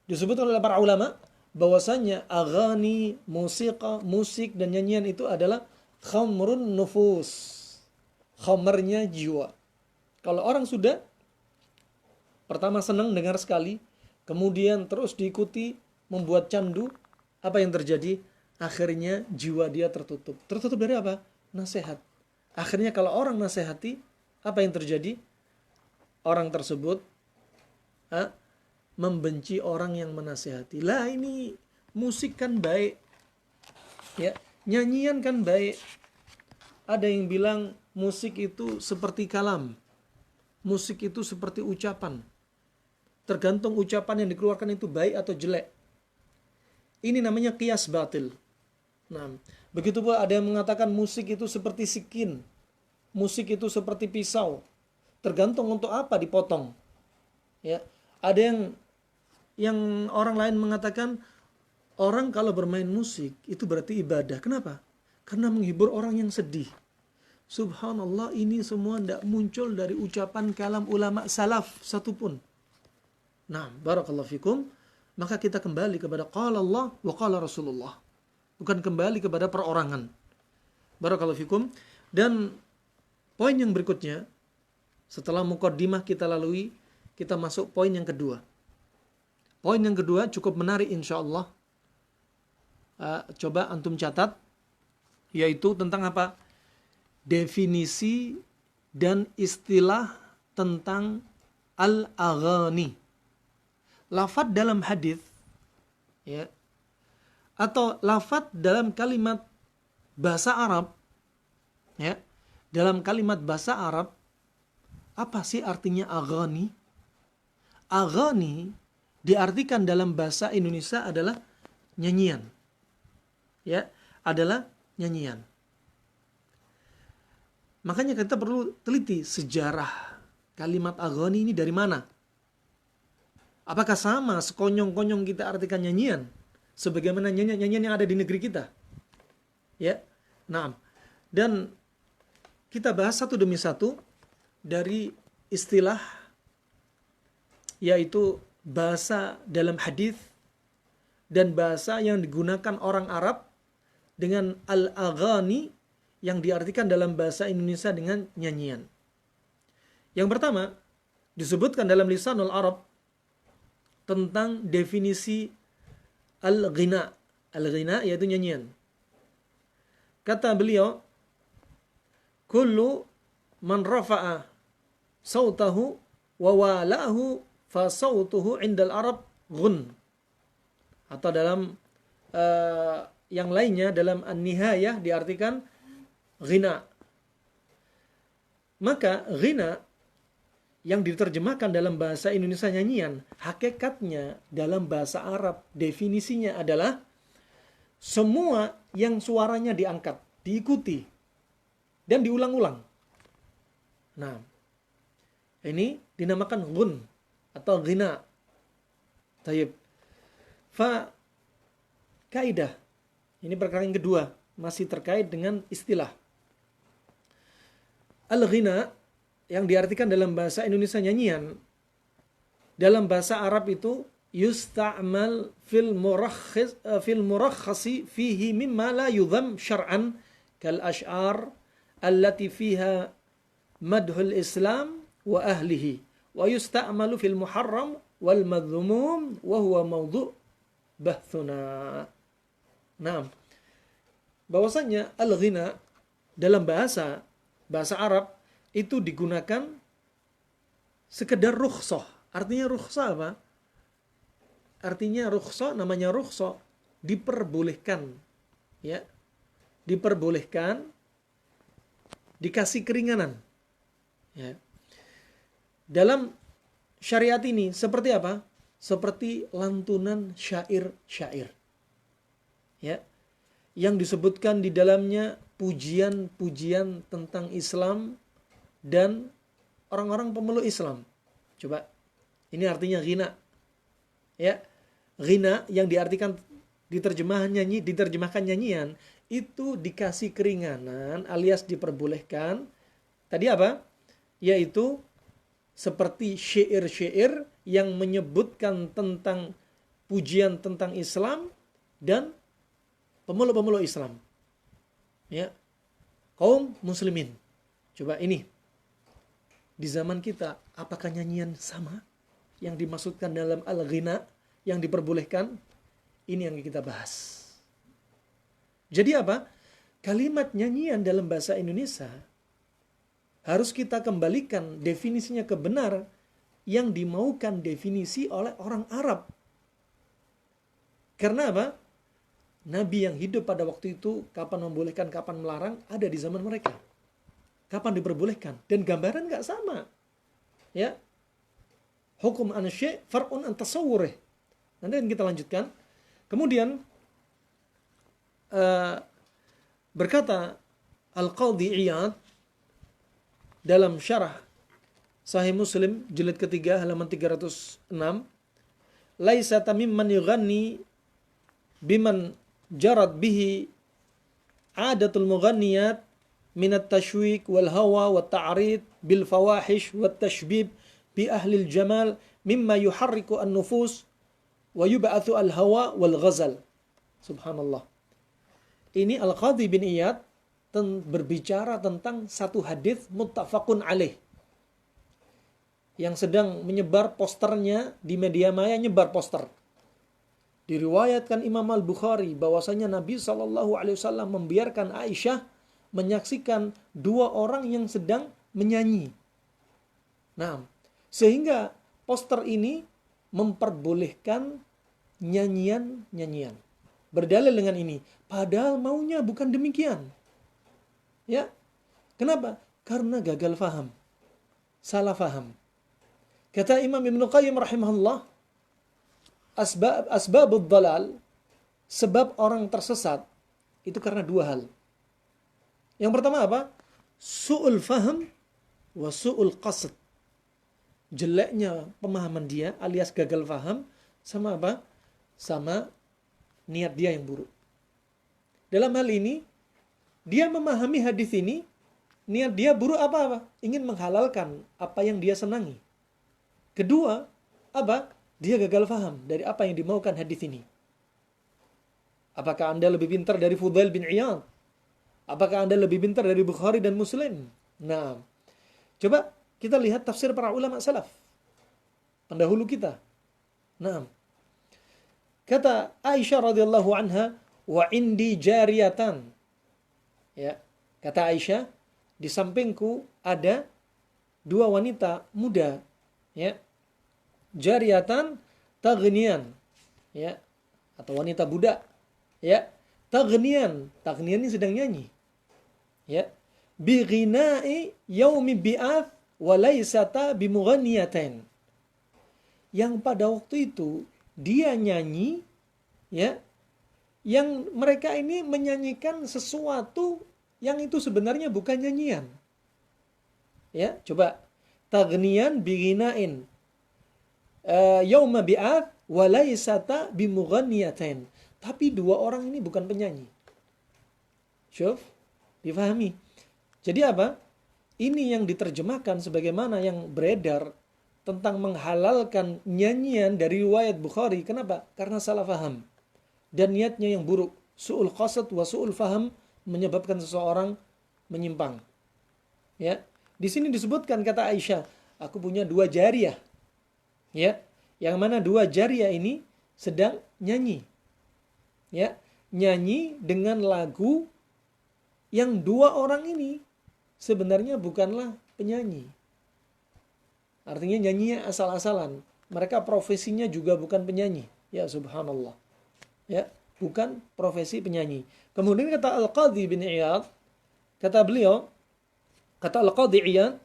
disebut oleh para ulama bahwasanya aghani, musik dan nyanyian itu adalah khamrun nufus, khamarnya jiwa. Kalau orang sudah pertama senang dengar sekali, kemudian terus diikuti membuat candu, apa yang terjadi? Akhirnya jiwa dia tertutup. Tertutup dari apa? Nasihat. Akhirnya kalau orang nasihati, apa yang terjadi? Orang tersebut membenci orang yang menasihati. Lah ini musik kan baik, ya, nyanyian kan baik. Ada yang bilang musik itu seperti kalam, musik itu seperti ucapan. Tergantung ucapan yang dikeluarkan itu baik atau jelek. Ini namanya qiyas batil. Nah, begitu pula ada yang mengatakan musik itu seperti sikin, musik itu seperti pisau. Tergantung untuk apa dipotong. Ya, ada yang orang lain mengatakan orang kalau bermain musik itu berarti ibadah. Kenapa? Karena menghibur orang yang sedih. Subhanallah, ini semua tidak muncul dari ucapan kalam ulama salaf satupun. Nah, barakallahu fikum. Maka kita kembali kepada qala Allah wa qala Rasulullah. Bukan kembali kepada perorangan. Barakallahu fikum. Dan poin yang berikutnya, setelah muqaddimah kita lalui, kita masuk poin yang kedua. Poin yang kedua cukup menarik insyaallah. Coba antum catat, yaitu tentang apa? Definisi dan istilah tentang al-aghani. Lafaz dalam hadis, ya, atau lafaz dalam kalimat bahasa Arab, ya, dalam kalimat bahasa Arab, apa sih artinya aghani? Aghani diartikan dalam bahasa Indonesia adalah nyanyian, ya, adalah nyanyian. Makanya kita perlu teliti sejarah kalimat aghani ini dari mana. Apakah sama sekonyong-konyong kita artikan nyanyian sebagaimana nyanyian yang ada di negeri kita? Ya. Nah, dan kita bahas satu demi satu dari istilah, yaitu bahasa dalam hadis dan bahasa yang digunakan orang Arab dengan al-aghani yang diartikan dalam bahasa Indonesia dengan nyanyian. Yang pertama disebutkan dalam lisanul Arab tentang definisi al-ghina. Al-ghina yaitu nyanyian. Kata beliau, kullu man rafa'a sautahu wa wala'hu fa sautuhu indal Arab ghun. Atau dalam yang lainnya dalam An-Nihayah diartikan ghina. Maka ghina yang diterjemahkan dalam bahasa Indonesia nyanyian, hakikatnya dalam bahasa Arab definisinya adalah semua yang suaranya diangkat, diikuti, dan diulang-ulang. Nah, ini dinamakan ghun atau ghina. Tayyib. Fa kaidah. Ini perkara yang kedua, masih terkait dengan istilah. Al-ghina yang diartikan dalam bahasa Indonesia nyanyian, dalam bahasa Arab itu yusta'mal fil murakhasi fihi mimma la yudham syar'an kal ash'ar allati fiha madhul Islam wa ahlihi wa yusta'malu fil muharram wal madhmum wa huwa mawdu' bahthuna. Nah, bahwasanya al-ghina dalam bahasa Arab itu digunakan sekedar rukhsah. Artinya rukhsah apa? Artinya rukhsah, namanya rukhsah, diperbolehkan. Ya. Diperbolehkan, dikasih keringanan. Ya. Dalam syariat ini seperti apa? Seperti lantunan syair-syair. Ya. Yang disebutkan di dalamnya pujian-pujian tentang Islam dan orang-orang pemeluk Islam. Coba, ini artinya ghina. Ya, ghina yang diterjemahkan nyanyian itu dikasih keringanan alias diperbolehkan. Tadi apa? Yaitu seperti syair-syair yang menyebutkan tentang pujian tentang Islam dan pemeluk-pemeluk Islam. Ya. Kaum muslimin. Coba ini. Di zaman kita, apakah nyanyian sama yang dimaksudkan dalam al-ghina yang diperbolehkan? Ini yang kita bahas. Jadi apa? Kalimat nyanyian dalam bahasa Indonesia harus kita kembalikan definisinya ke benar yang dimaukan definisi oleh orang Arab. Karena apa? Nabi yang hidup pada waktu itu, kapan membolehkan, kapan melarang, ada di zaman mereka. Kapan diperbolehkan. Dan gambaran nggak sama. Ya. Hukum an syai' far'un an tasawwurih. Nanti kita lanjutkan. Kemudian, berkata Al-Qadhi Iyad, dalam syarah Sahih Muslim jilid ketiga halaman 306, laisa tamimman yughanni biman jarat bihi adatul mughanniyat minat tashwik wal hawa wat ta'rid bil fawahish wat tashbib bi ahli al jamal mimma yuharriku an nufus wa yub'athu al hawa wal ghazal. Subhanallah. Ini Al-Qadhi bin Iyad berbicara tentang satu hadis muttafaqun alaih yang sedang menyebar posternya di media maya, nyebar poster. Diriwayatkan Imam Al-Bukhari bahwasanya Nabi SAW membiarkan Aisyah menyaksikan dua orang yang sedang menyanyi. Nah, sehingga poster ini memperbolehkan nyanyian-nyanyian. Berdalil dengan ini, padahal maunya bukan demikian. Ya, kenapa? Karena gagal faham, salah faham. Kata Imam Ibnu Qayyim rahimahullah, asbabud dhalal, sebab orang tersesat itu karena dua hal. Yang pertama apa? Su'ul faham wa su'ul qasd. Jeleknya pemahaman dia alias gagal faham, sama apa? Sama niat dia yang buruk. Dalam hal ini, dia memahami hadis ini, niat dia buruk apa? Ingin menghalalkan apa yang dia senangi. Kedua, apa? Dia gagal faham dari apa yang dimaukan hadis ini. Apakah Anda lebih pintar dari Fudail bin Iyad? Apakah Anda lebih pintar dari Bukhari dan Muslim? Nah, coba kita lihat tafsir para ulama salaf, pendahulu kita. Nah, kata Aisyah radhiyallahu anha, wa indi jariyatan. Ya, kata Aisyah, di sampingku ada dua wanita muda, ya. Jariyatan taghniyan, ya, atau wanita budak, ya. Taghniyan ini sedang nyanyi. Ya. Bi ghina'i yaumi bi'ath wa laysata bimughanniyatain. Yang pada waktu itu dia nyanyi, ya, yang mereka ini menyanyikan sesuatu yang itu sebenarnya bukan nyanyian. Ya, coba taghniyan bighinain yauma bi'ath wa laysata bimughanniyatain. Tapi dua orang ini bukan penyanyi. Syuf, difahami. Jadi apa? Ini yang diterjemahkan sebagaimana yang beredar tentang menghalalkan nyanyian dari riwayat Bukhari. Kenapa? Karena salah faham. Dan niatnya yang buruk. Su'ul qasad wa su'ul faham menyebabkan seseorang menyimpang. Ya. Di sini disebutkan kata Aisyah, aku punya dua jariyah. Ya. Yang mana dua jariyah ini sedang nyanyi. Ya. Nyanyi dengan lagu yang dua orang ini sebenarnya bukanlah penyanyi. Artinya nyanyinya asal-asalan. Mereka profesinya juga bukan penyanyi. Ya subhanallah. Ya, bukan profesi penyanyi. Kemudian kata Al-Qadhi bin Iyad, kata beliau, kata Al-Qadhi Iyad,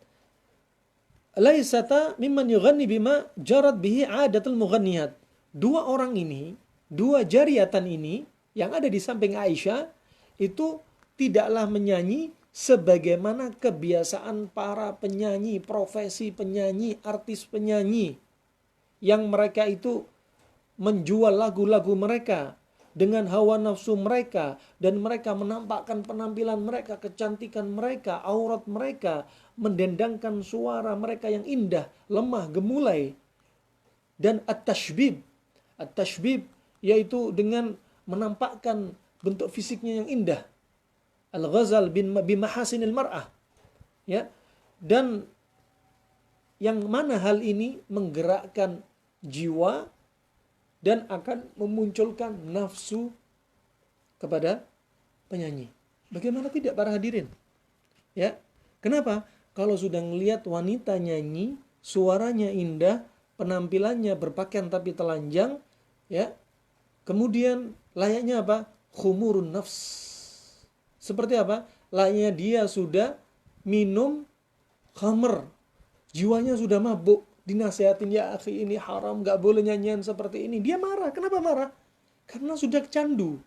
laisata mimman yughanni bima jarat bihi adatul mughanniyat. Dua orang ini, dua jariyatan ini yang ada di samping Aisyah itu tidaklah menyanyi sebagaimana kebiasaan para penyanyi, profesi penyanyi, artis penyanyi yang mereka itu menjual lagu-lagu mereka dengan hawa nafsu mereka, dan mereka menampakkan penampilan mereka, kecantikan mereka, aurat mereka, mendendangkan suara mereka yang indah, lemah, gemulai. Dan at-tashbib. At-tashbib yaitu dengan menampakkan bentuk fisiknya yang indah. Al-ghazal bimahasinil mar'ah. Ya. Dan yang mana hal ini menggerakkan jiwa dan akan memunculkan nafsu kepada penyanyi. Bagaimana tidak para hadirin? Ya. Kenapa? Kalau sudah ngelihat wanita nyanyi, suaranya indah, penampilannya berpakaian tapi telanjang, ya. Kemudian layaknya apa? Khumurun nafs. Seperti apa? Layaknya dia sudah minum khamr. Jiwanya sudah mabuk. Dinasihatin, ya akhi ini haram, gak boleh nyanyian seperti ini. Dia marah. Kenapa marah? Karena sudah candu.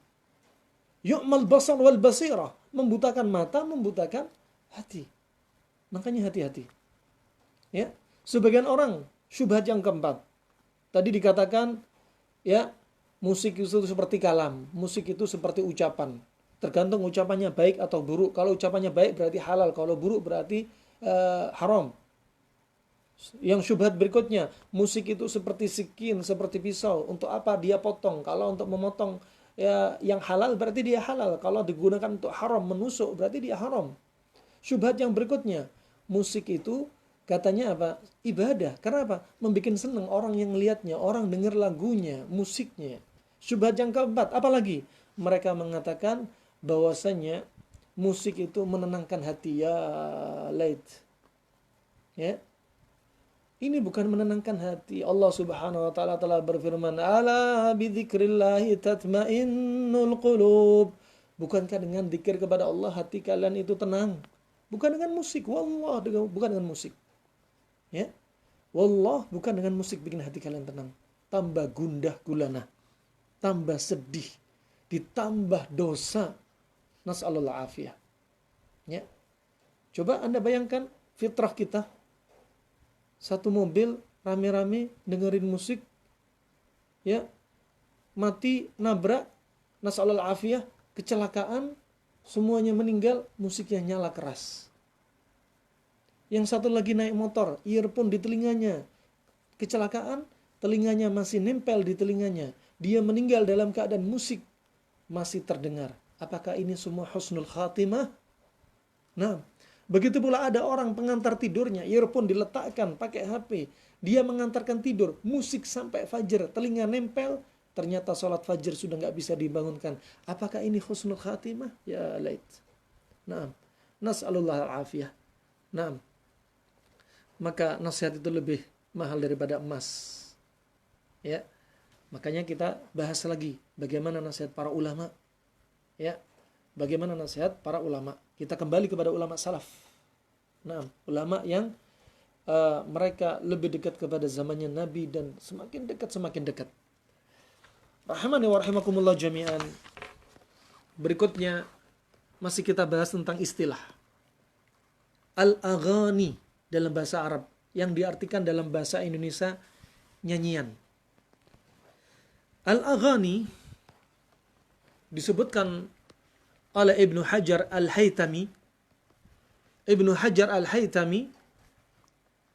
Yu'mal basar wal basirah. Membutakan mata, membutakan hati. Makanya hati-hati. Ya. Sebagian orang, syubhat yang keempat. Tadi dikatakan, ya, musik itu seperti kalam. Musik itu seperti ucapan. Tergantung ucapannya baik atau buruk. Kalau ucapannya baik berarti halal. Kalau buruk berarti haram. Yang syubhat berikutnya, musik itu seperti sikin, seperti pisau. Untuk apa dia potong? Kalau untuk memotong ya, yang halal berarti dia halal. Kalau digunakan untuk haram, menusuk berarti dia haram. Syubhat yang berikutnya, musik itu katanya apa? Ibadah. Karena apa? Membikin senang orang yang melihatnya, orang dengar lagunya, musiknya. Syubhat yang keempat, apalagi? Mereka mengatakan bahwasanya musik itu menenangkan hati. Ya lait. Ya. Ini bukan menenangkan hati. Allah Subhanahu wa taala telah berfirman, "Ala bidzikrillahi tatmainnul qulub." Bukankah dengan zikir kepada Allah hati kalian itu tenang? Bukan dengan musik. Wallah, bukan dengan musik. Ya. Wallah, bukan dengan musik bikin hati kalian tenang. Tambah gundah gulana. Tambah sedih. Ditambah dosa. Nas'alullah afiyah. Ya. Coba Anda bayangkan fitrah kita. Satu mobil rame-rame dengerin musik, ya, mati, nabrak, nas'alul afiyah, kecelakaan, semuanya meninggal, musiknya nyala keras. Yang satu lagi naik motor, earphone di telinganya, kecelakaan, telinganya masih nempel di telinganya, dia meninggal dalam keadaan musik masih terdengar. Apakah ini semua husnul khatimah? Nah, begitu pula ada orang pengantar tidurnya, earphone diletakkan pakai HP. Dia mengantarkan tidur, musik sampai fajar, telinga nempel, ternyata sholat fajar sudah nggak bisa dibangunkan. Apakah ini husnul khatimah? Ya lait. Naam. Nas'alullah al-afiyah. Naam. Maka nasihat itu lebih mahal daripada emas. Ya. Makanya kita bahas lagi bagaimana nasihat para ulama. Ya. Bagaimana nasihat para ulama? Kita kembali kepada ulama salaf. Nah, ulama yang mereka lebih dekat kepada zamannya Nabi dan semakin dekat. Rahimani wa rahimakumullah jami'an. Berikutnya masih kita bahas tentang istilah al-aghani dalam bahasa Arab yang diartikan dalam bahasa Indonesia nyanyian. Al-aghani disebutkan oleh Ibnu Hajar Al-Haytami. Ibnu Hajar Al-Haytami,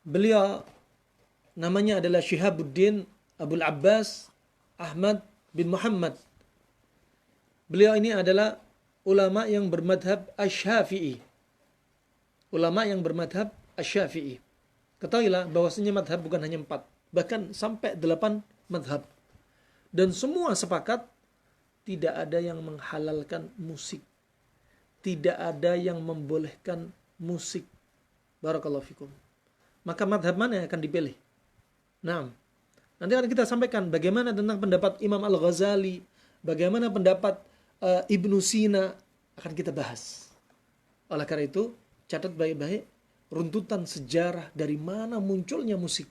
beliau namanya adalah Syihabuddin Abul Abbas Ahmad bin Muhammad. Beliau ini adalah ulama yang bermadhab Asy-Syafi'i. Ulama yang bermadhab Asy-Syafi'i. Ketahuilah bahwasanya madhab bukan hanya 4, bahkan sampai 8 madhab. Dan semua sepakat tidak ada yang menghalalkan musik. Tidak ada yang membolehkan musik. Barakallahu fikum. Maka madhab mana yang akan dipilih? Nah, nanti akan kita sampaikan bagaimana tentang pendapat Imam Al-Ghazali, bagaimana pendapat Ibnu Sina, akan kita bahas. Oleh karena itu, catat baik-baik runtutan sejarah dari mana munculnya musik.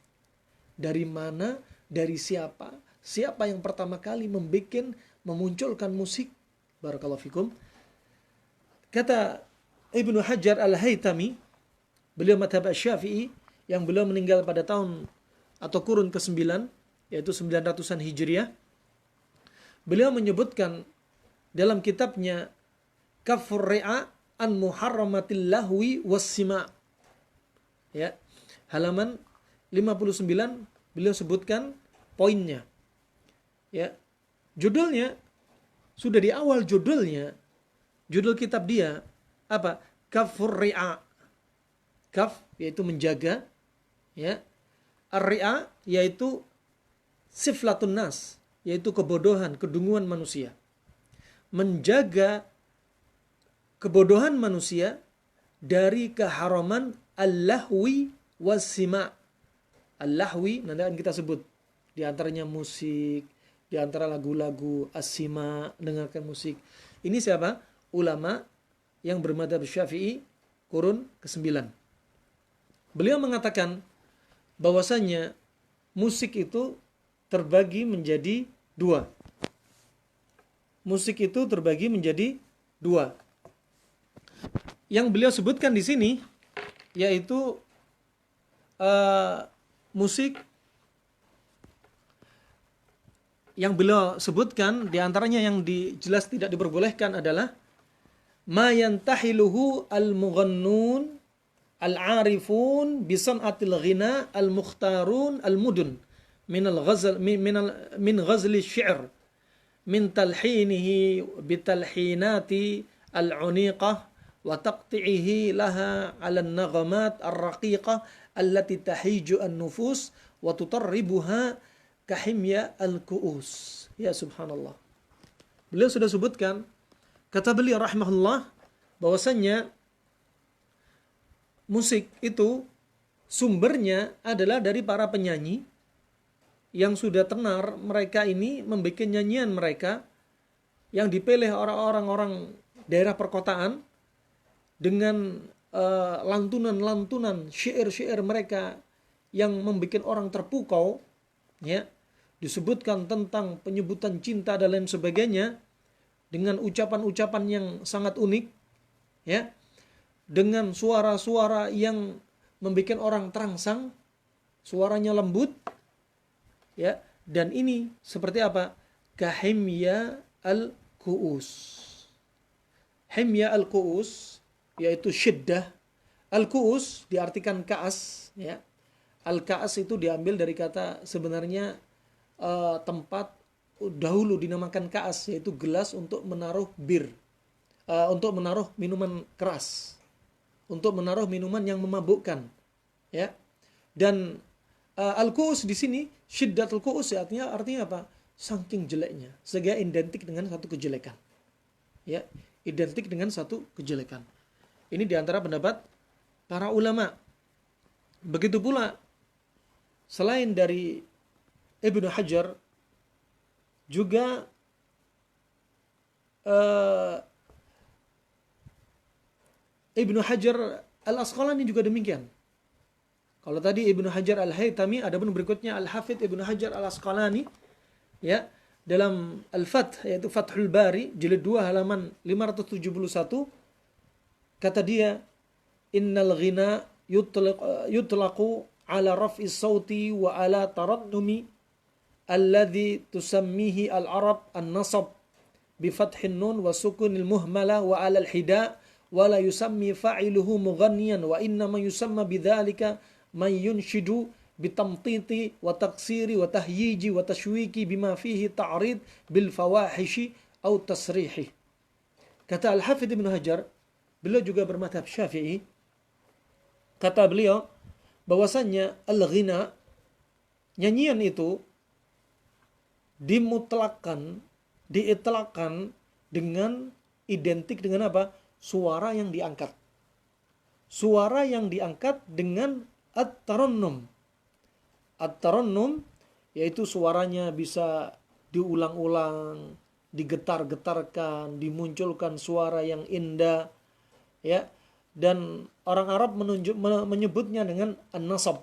Dari mana, dari siapa yang pertama kali memunculkan musik. Barakallahu fikum. Kata Ibnu Hajar Al-Haytami, beliau madhab Asy-Syafi'i yang beliau meninggal pada tahun atau kurun ke-9, yaitu 900-an Hijriah. beliau menyebutkan dalam kitabnya Kafur Ri'a an Muharramatil Lahwi Wassima. Ya, halaman 59 beliau sebutkan poinnya. Ya. Judulnya sudah di awal judulnya, judul kitab dia apa? Kafur Ri'a. Kaf yaitu menjaga, ya. Ar-ri'a yaitu siflatun nas, yaitu kebodohan, kedunguan manusia. Menjaga kebodohan manusia dari keharaman al-lahwi was-sima. Al-lahwi nanti akan kita sebut, di antaranya musik, di antara lagu-lagu as-sima, dengarkan musik. Ini siapa? Ulama yang bermadzhab Syafi'i kurun ke-9. Beliau mengatakan bahwasanya musik itu terbagi menjadi dua. Musik itu terbagi menjadi dua. Yang beliau sebutkan di sini yaitu musik yang beliau sebutkan, di antaranya yang jelas tidak diperbolehkan adalah ma yantahiluhu al-mughannun al-arifun bisan'atil ghina al-mukhtarun al-mudun min ghazli syi'r min talhinihi bitalhinati al-uniqah wa taqti'ihi laha 'ala an-naghamat ar-raqiqah allati tahiju an-nufus wa tutarribuha kahimya al-ku'us. Ya subhanallah. Beliau sudah sebutkan, kata beliau rahimahullah, bahwasannya musik itu sumbernya adalah dari para penyanyi yang sudah tenar. Mereka ini membuat nyanyian mereka yang dipilih orang-orang daerah perkotaan dengan lantunan-lantunan syair-syair mereka yang membuat orang terpukau, ya. Disebutkan tentang penyebutan cinta dan lain sebagainya dengan ucapan-ucapan yang sangat unik, ya, dengan suara-suara yang membuat orang terangsang, suaranya lembut, ya, dan ini seperti apa? Kahimya al-ku'us. Himya al-ku'us yaitu syiddah. Al-ku'us diartikan ka'as, ya. Al-ka'as itu diambil dari kata sebenarnya tempat dahulu dinamakan ka'as, yaitu gelas untuk menaruh bir, untuk menaruh minuman keras, untuk menaruh minuman yang memabukkan, ya. Dan al-ku'us di sini syiddatul ku'us artinya apa? Saking jeleknya, sehingga identik dengan satu kejelekan, ya, identik dengan satu kejelekan. Ini diantara pendapat para ulama. Begitu pula selain dari Ibnu Hajar juga Ibnu Hajar Al-Asqalani juga demikian. Kalau tadi Ibnu Hajar Al-Haytami, ada pun berikutnya Al-Hafidh Ibnu Hajar Al-Asqalani, ya, dalam Al-Fath, yaitu Fathul Bari jilid 2 halaman 571, kata dia, innal ghina yutlaqu ala raf'is sauti wa ala tarannumi alladhi tusammihi al-arab an-nasab bi fathin nun wa sukunil muhmala wa ala al-hida wa la yusammi fa'iluhu mughanniyan wa innama yusamma bidzalika man yunshidu bitamtiti wa taksiri wa tahyiji wa tashwiki bima fihi ta'rid bil fawahishi au tasrihi. Kata Al-Hafidh Ibnu Hajar, beliau juga bermadhab Syafi'i, kata beliau bahwasannya al-ghina, nyanyian itu diitlakkan dengan identik dengan apa? Suara yang diangkat. Suara yang diangkat dengan at-tarannum. At-tarannum yaitu suaranya bisa diulang-ulang, digetar-getarkan, dimunculkan suara yang indah, ya. Dan orang Arab menyebutnya dengan an-nasab,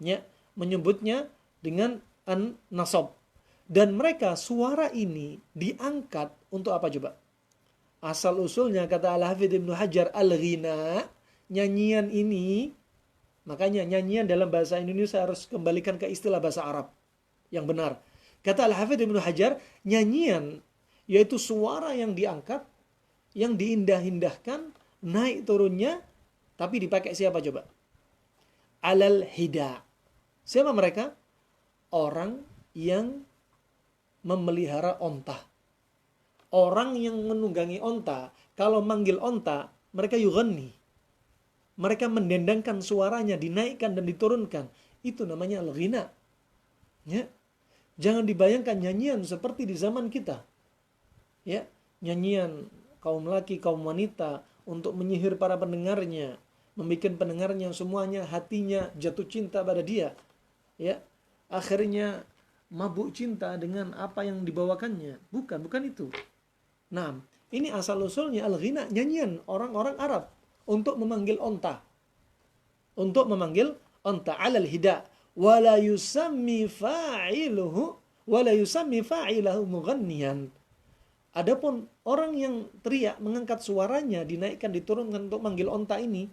ya, menyebutnya dengan an-nasab. Dan mereka suara ini diangkat untuk apa coba? Asal usulnya kata Al-Hafidh Ibnu Hajar, al-ghina, nyanyian ini, makanya nyanyian dalam bahasa Indonesia harus kembalikan ke istilah bahasa Arab yang benar. Kata Al-Hafidz Ibnu Hajar, nyanyian yaitu suara yang diangkat, yang diindah-indahkan, naik turunnya, tapi dipakai siapa coba? Alal hida. Siapa mereka? Orang yang memelihara onta. Orang yang menunggangi onta, kalau manggil onta, mereka yughanni. Mereka mendendangkan suaranya, dinaikkan dan diturunkan. Itu namanya al-ghina. Ya. Jangan dibayangkan nyanyian seperti di zaman kita. Ya, nyanyian kaum laki, kaum wanita untuk menyihir para pendengarnya, membuat pendengarnya semuanya hatinya jatuh cinta pada dia. Ya. Akhirnya mabuk cinta dengan apa yang dibawakannya. Bukan itu. Nah, ini asal-usulnya al-ghina, nyanyian orang-orang Arab untuk memanggil onta. Untuk memanggil onta alal hida. Wala yusammi fa'ilahu mughanniyan. Adapun orang yang teriak, mengangkat suaranya, dinaikkan, diturunkan untuk manggil onta ini,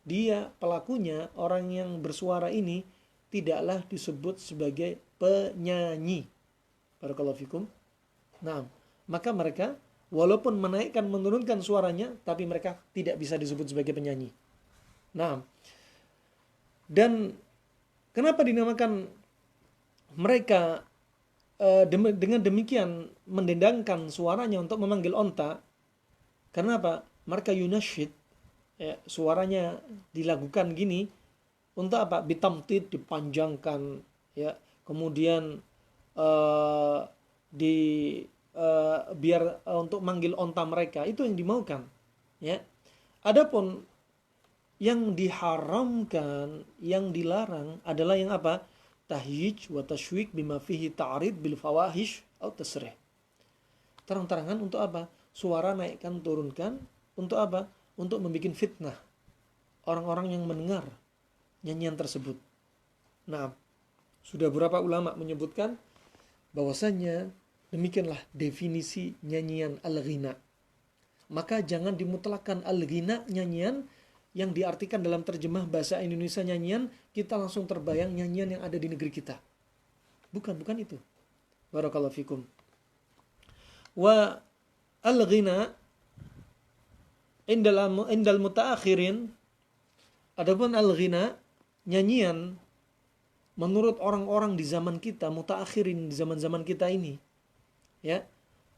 dia pelakunya, orang yang bersuara ini, tidaklah disebut sebagai penyanyi. Barakallahu fikum. Nah, maka mereka walaupun menaikkan, menurunkan suaranya, tapi mereka tidak bisa disebut sebagai penyanyi. Nah, dan kenapa dinamakan mereka dengan demikian mendendangkan suaranya untuk memanggil onta? Karena apa? Mereka yunasyid, ya, suaranya dilakukan gini untuk apa? Bitamtid, dipanjangkan, ya. Kemudian biar untuk manggil onta mereka, itu yang dimaukan, ya. Adapun yang diharamkan, yang dilarang adalah yang apa? Tahyij wa tashwik bima fihi ta'rid bil fawahish atau tasrih. Terang-terangan untuk apa? Suara naikkan, turunkan, untuk apa? Untuk membuat fitnah orang-orang yang mendengar nyanyian tersebut. Nah, sudah beberapa ulama menyebutkan bahwasanya demikianlah definisi nyanyian al-ghina. Maka jangan dimutlakkan al-ghina, nyanyian yang diartikan dalam terjemah bahasa Indonesia nyanyian, kita langsung terbayang nyanyian yang ada di negeri kita. Bukan itu. Barakallahu fikum. Wa al-ghina indal mutaakhirin, adapun al-ghina, nyanyian menurut orang-orang di zaman kita, mutaakhirin, di zaman-zaman kita ini, ya,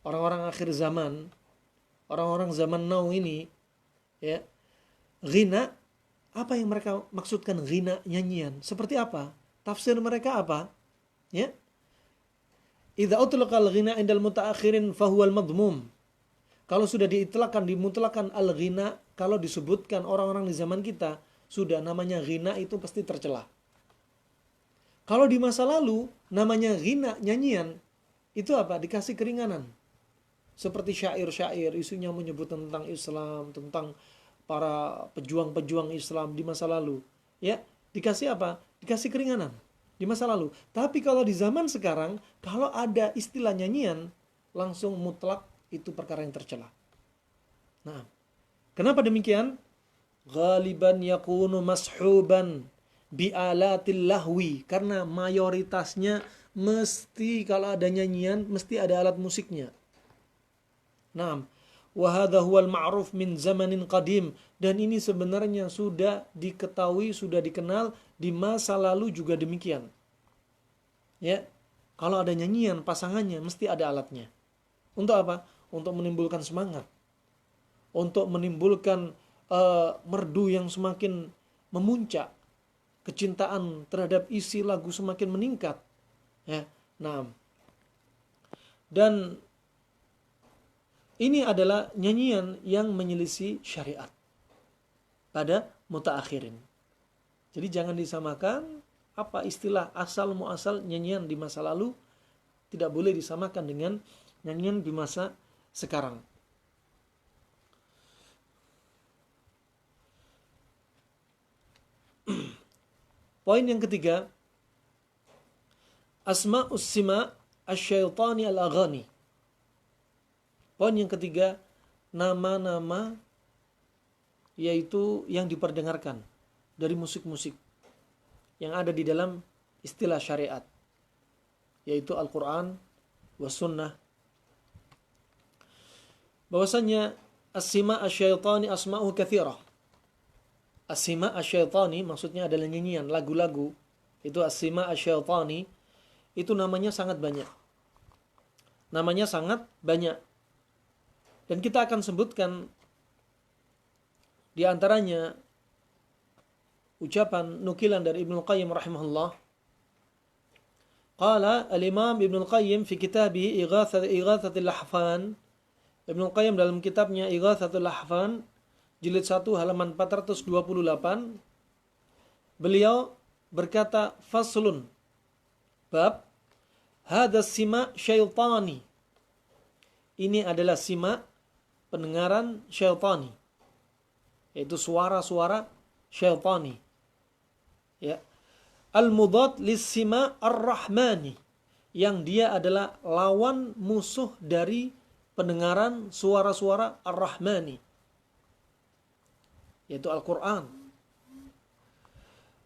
orang-orang akhir zaman, orang-orang zaman now ini, ya, ghina, apa yang mereka maksudkan ghina, nyanyian? Seperti apa? Tafsir mereka apa? Ya. Idza utlaqa al-ghina indal mutaakhirin fahuwal madmum. Kalau sudah dimutlakan al-ghina, kalau disebutkan orang-orang di zaman kita, sudah namanya ghina itu pasti tercela. Kalau di masa lalu namanya ghina, nyanyian, itu apa? Dikasih keringanan. Seperti syair-syair, isunya menyebut tentang Islam, tentang para pejuang-pejuang Islam di masa lalu. Ya, dikasih apa? Dikasih keringanan di masa lalu. Tapi kalau di zaman sekarang, kalau ada istilah nyanyian, langsung mutlak itu perkara yang tercela. Nah, kenapa demikian? Ghaliban yakunu mashuban bi'alatil lahwi, karena mayoritasnya mesti kalau ada nyanyian mesti ada alat musiknya. Naam, wa hadha huwal ma'ruf min zamanin qadim, dan ini sebenarnya sudah diketahui, sudah dikenal di masa lalu juga demikian. Ya, kalau ada nyanyian pasangannya mesti ada alatnya. Untuk apa? Untuk menimbulkan semangat, untuk menimbulkan merdu yang semakin memuncak, kecintaan terhadap isi lagu semakin meningkat, ya. Nah, dan ini adalah nyanyian yang menyelisih syariat pada mutaakhirin. Jadi jangan disamakan apa istilah asal muasal nyanyian di masa lalu, tidak boleh disamakan dengan nyanyian di masa sekarang. Poin yang ketiga, asma'us sima asyaitani al-aghani. Poin yang ketiga, nama-nama yaitu yang diperdengarkan dari musik-musik yang ada di dalam istilah syariat, yaitu Al-Quran was sunnah. Bahwasanya as-sima' asyaitani asma'uhu katsirah. As-sima' asyaitani maksudnya adalah nyanyian, lagu-lagu. Itu as-sima' asyaitani itu namanya sangat banyak. Namanya sangat banyak. Dan kita akan sebutkan di antaranya ucapan nukilan dari Ibnu Qayyim rahimahullah. Qala al-Imam Ibnu Qayyim fi kitabih Ighathatul Lahfan. Ibnu Qayyim dalam kitabnya Ighathatul Lahfan jilid 1 halaman 428 beliau berkata, faslun bab hadha sima syaitani. Ini adalah sima, pendengaran syaitani, yaitu suara-suara syaitani. Ya. Al-mudad lis-sima ar-rahmani, yang dia adalah lawan musuh dari pendengaran suara-suara ar-rahmani, yaitu Al-Quran.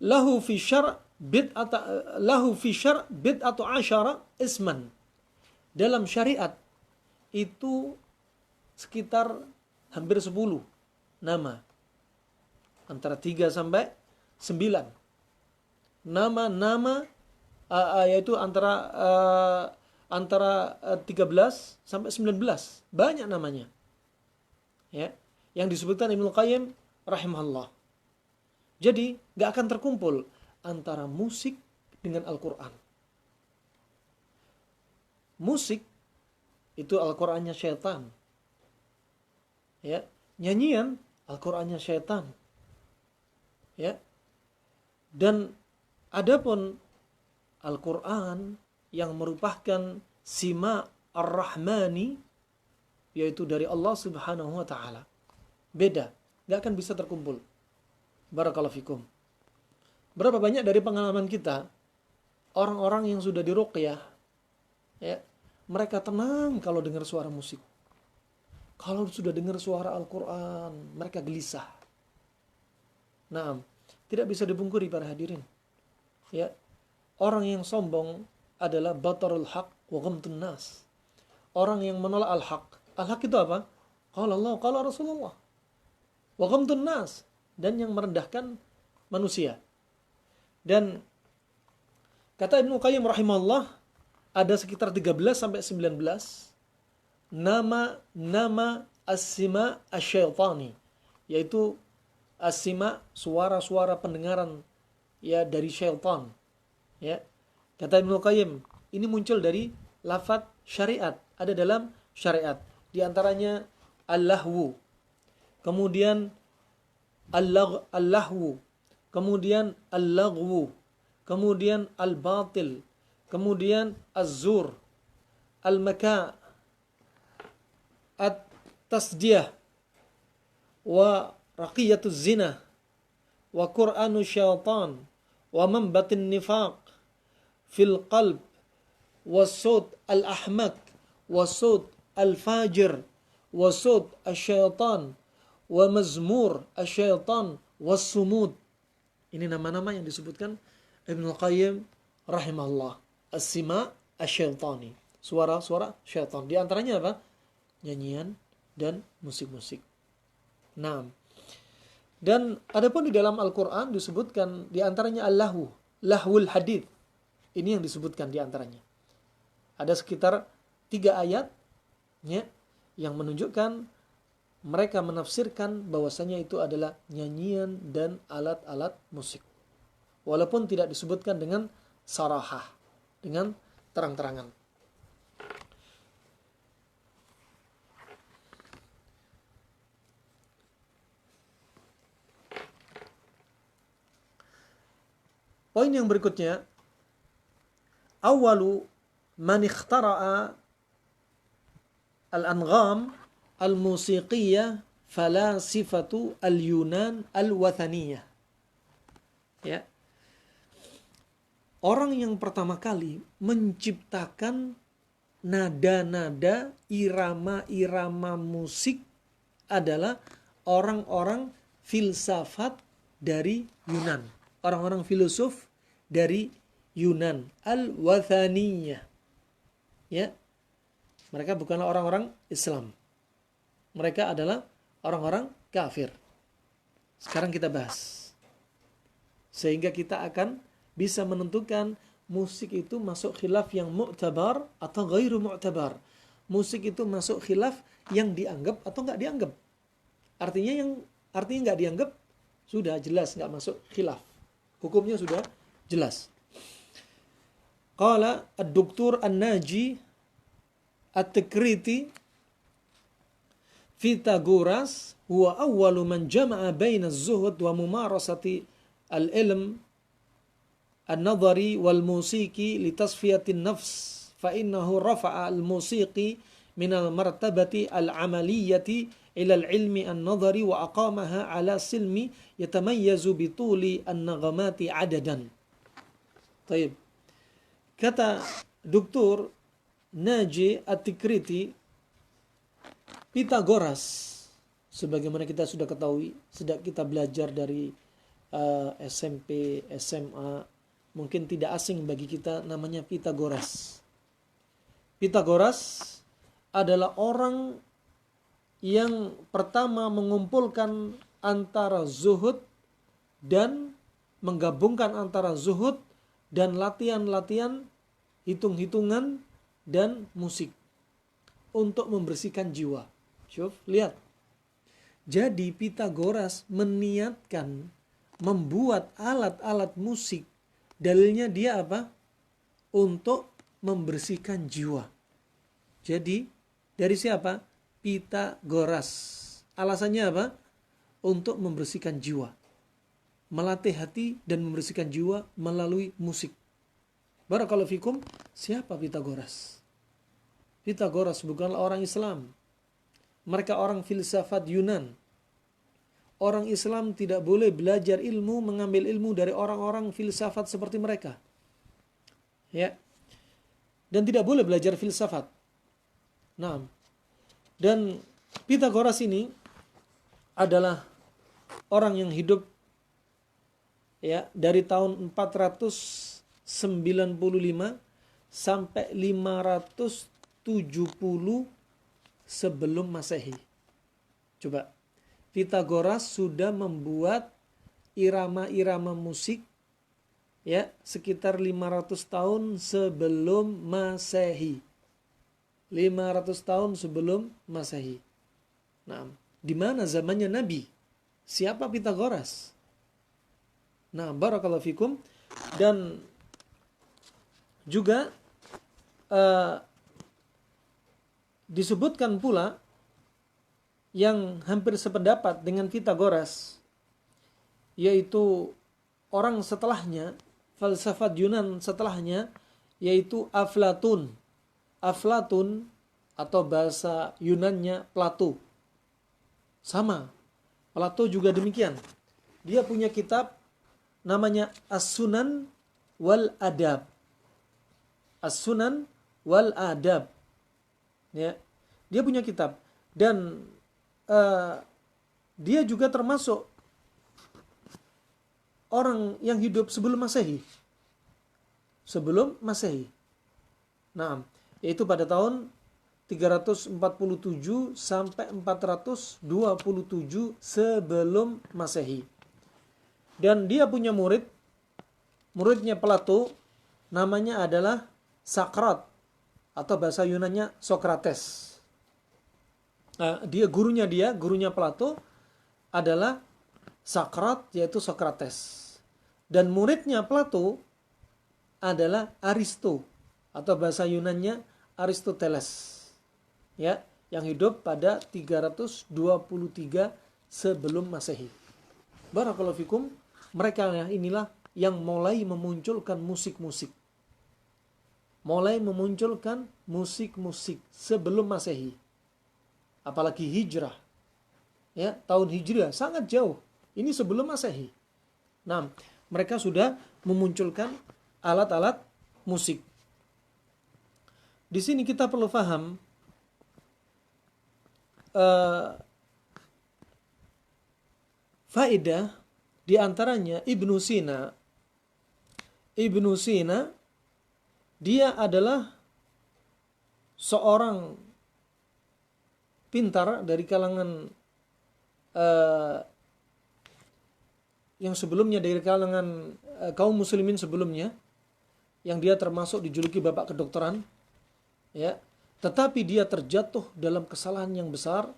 Lahu fi syar' bid'atu asyara isman. Dalam syariat itu sekitar hampir 10 nama, antara 3 sampai 9 nama-nama, yaitu antara 13 sampai 19, banyak namanya, ya, yang disebutkan Ibnu Qayyim rahimahullah. Jadi gak akan terkumpul antara musik dengan Al-Quran. Musik itu Al-Qurannya syaitan, ya. Nyanyian Al-Qurannya syaitan, ya. Dan adapun Al-Quran yang merupakan sima ar-rahmani, yaitu dari Allah subhanahu wa ta'ala, beda, gak akan bisa terkumpul. Barakallahu fikum. Berapa banyak dari pengalaman kita, orang-orang yang sudah diruqyah, ya, mereka tenang kalau dengar suara musik. Kalau sudah dengar suara Al-Quran, mereka gelisah. Nah, tidak bisa dipungkiri para hadirin, ya, orang yang sombong adalah batarul haq wa ghamtun nas. Orang yang menolak al-haq. Al-haq itu apa? Qala Allah, qala Rasulullah. Wa ghamtun nas, dan yang merendahkan manusia. Dan kata Ibnu Qayyim rahimahullah, ada sekitar 13 sampai 19 nama as-sima asyaitani, yaitu as-sima, suara-suara pendengaran, ya, dari syaitan, ya. Kata Ibnu Qayyim, ini muncul dari lafaz syariat, ada dalam syariat. Di antaranya al-lahwu, kemudian al-lahwu, kemudian al-laghwu, kemudian al-batil, kemudian az-zur, al-maka', at-tasdiyah, wa raqiyatuz zina, wa qur'anu syaitan, wa manbatin nifaq fil qalb, wa sawt al-ahmak, wa sawt al-fajir, wa sawt asy-syaitan, wa mazmur asy-syaitan, wa sumud. Ini nama-nama yang disebutkan Ibnu Qayyim rahimahullah. As-sima asy-syaitani, suara-suara syaitan. Di antaranya apa? Nyanyian dan musik-musik. Nah, dan adapun di dalam Al-Quran disebutkan di antaranya al-lahwu, lahwul hadith. Ini yang disebutkan di antaranya. Ada sekitar 3 ayat, ya, yang menunjukkan mereka menafsirkan bahwasanya itu adalah nyanyian dan alat-alat musik. Walaupun tidak disebutkan dengan sarahah, dengan terang-terangan. Poin yang berikutnya, awalu man ikhtara'a al-angham al-musiqiyah falasifatu al-Yunan al-Wathaniyah. Ya. Orang yang pertama kali menciptakan nada-nada, irama-irama musik adalah orang-orang filsafat dari Yunan. Orang-orang filosof dari Yunan, al-Wathaniyah. Ya, mereka bukanlah orang-orang Islam. Mereka adalah orang-orang kafir. Sekarang kita bahas. Sehingga kita akan bisa menentukan musik itu masuk khilaf yang mu'tabar atau ghairu mu'tabar. Musik itu masuk khilaf yang dianggap atau nggak dianggap. Artinya nggak dianggap sudah jelas nggak masuk khilaf. Hukumnya sudah jelas. Qala ad-Doktor An-Naji At-Tikriti Pythagoras huwa awwalu man jama'a baina az-zuhd wa mumarasati al-ilm an-nadhari wal musiki li tasfiyati an-nafs fa innahu rafa'a al-musiqi min al-martabati al-amaliyati ila al-ilmi an-nadhari wa aqamaha ala silmi yatamayyazu bi tuli an-naghamati adadan. Baik. Kata Dr. Naji At-Tikriti, Pythagoras, sebagaimana kita sudah ketahui, sejak kita belajar dari SMP, SMA, mungkin tidak asing bagi kita namanya Pythagoras. Pythagoras adalah orang yang pertama mengumpulkan antara zuhud dan menggabungkan antara zuhud dan latihan-latihan hitung-hitungan dan musik untuk membersihkan jiwa. Lihat. Jadi Pythagoras meniatkan membuat alat-alat musik. Dalilnya dia apa? Untuk membersihkan jiwa. Jadi dari siapa? Pythagoras. Alasannya apa? Untuk membersihkan jiwa. Melatih hati dan membersihkan jiwa melalui musik. Barakallahu fikum. Siapa Pythagoras? Pythagoras bukanlah orang Islam. Mereka orang filsafat Yunan. Orang Islam tidak boleh belajar ilmu, mengambil ilmu dari orang-orang filsafat seperti mereka. Ya. Dan tidak boleh belajar filsafat. Nah. Dan Pythagoras ini adalah orang yang hidup ya dari tahun 495 sampai 570 sebelum Masehi. Coba, Pythagoras sudah membuat irama-irama musik ya sekitar 500 tahun sebelum Masehi. 500 tahun sebelum Masehi. Nah, di mana zamannya Nabi? Siapa Pythagoras? Nah, barakallahu fikum. Dan juga disebutkan pula yang hampir sependapat dengan Pythagoras, yaitu orang setelahnya, falsafat Yunan setelahnya, yaitu Aflatun. Aflatun atau bahasa Yunannya Plato. Sama, Plato juga demikian. Dia punya kitab namanya As-Sunan wal Adab. As-Sunan wal Adab. Ya, dia punya kitab dan dia juga termasuk orang yang hidup sebelum Masehi. Sebelum Masehi. Nah, yaitu pada tahun 347 sampai 427 sebelum Masehi. Dan dia punya muridnya Plato, namanya adalah Sakrat atau bahasa Yunannya Sokrates. Gurunya Plato adalah Sakrat, yaitu Sokrates. Dan muridnya Plato adalah Aristo atau bahasa Yunannya Aristoteles. Ya, yang hidup pada 323 sebelum Masehi. Barakallahu fikum. Mereka inilah yang mulai memunculkan musik-musik. Mulai memunculkan musik-musik sebelum Masehi. Apalagi hijrah. Ya, tahun hijriah sangat jauh. Ini sebelum Masehi. Nah, mereka sudah memunculkan alat-alat musik. Di sini kita perlu paham faedah di antaranya Ibnu Sina. Ibnu Sina dia adalah seorang pintar dari kalangan yang sebelumnya, dari kalangan kaum muslimin sebelumnya, yang dia termasuk dijuluki bapak kedokteran, ya, tetapi dia terjatuh dalam kesalahan yang besar,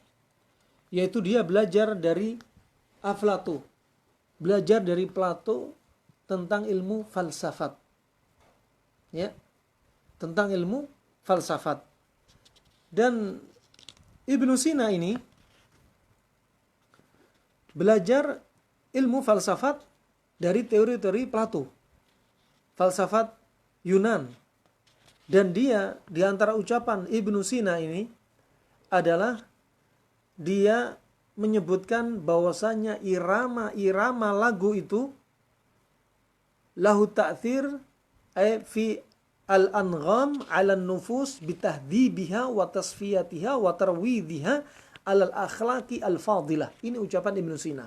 yaitu dia belajar dari Aflatun, belajar dari Plato tentang ilmu falsafat, ya, tentang ilmu falsafat. Dan Ibnu Sina ini belajar ilmu falsafat dari teori-teori Plato, falsafat Yunan. Dan dia, di antara ucapan Ibnu Sina ini adalah dia menyebutkan bahwasanya irama-irama lagu itu lahu ta'thir fi al-angham 'ala an-nufus bitahdibiha wa tasfiyatiha wa tarwidhiha 'ala al-akhlaqi al-fadilah. Ini ucapan Ibnu Sina.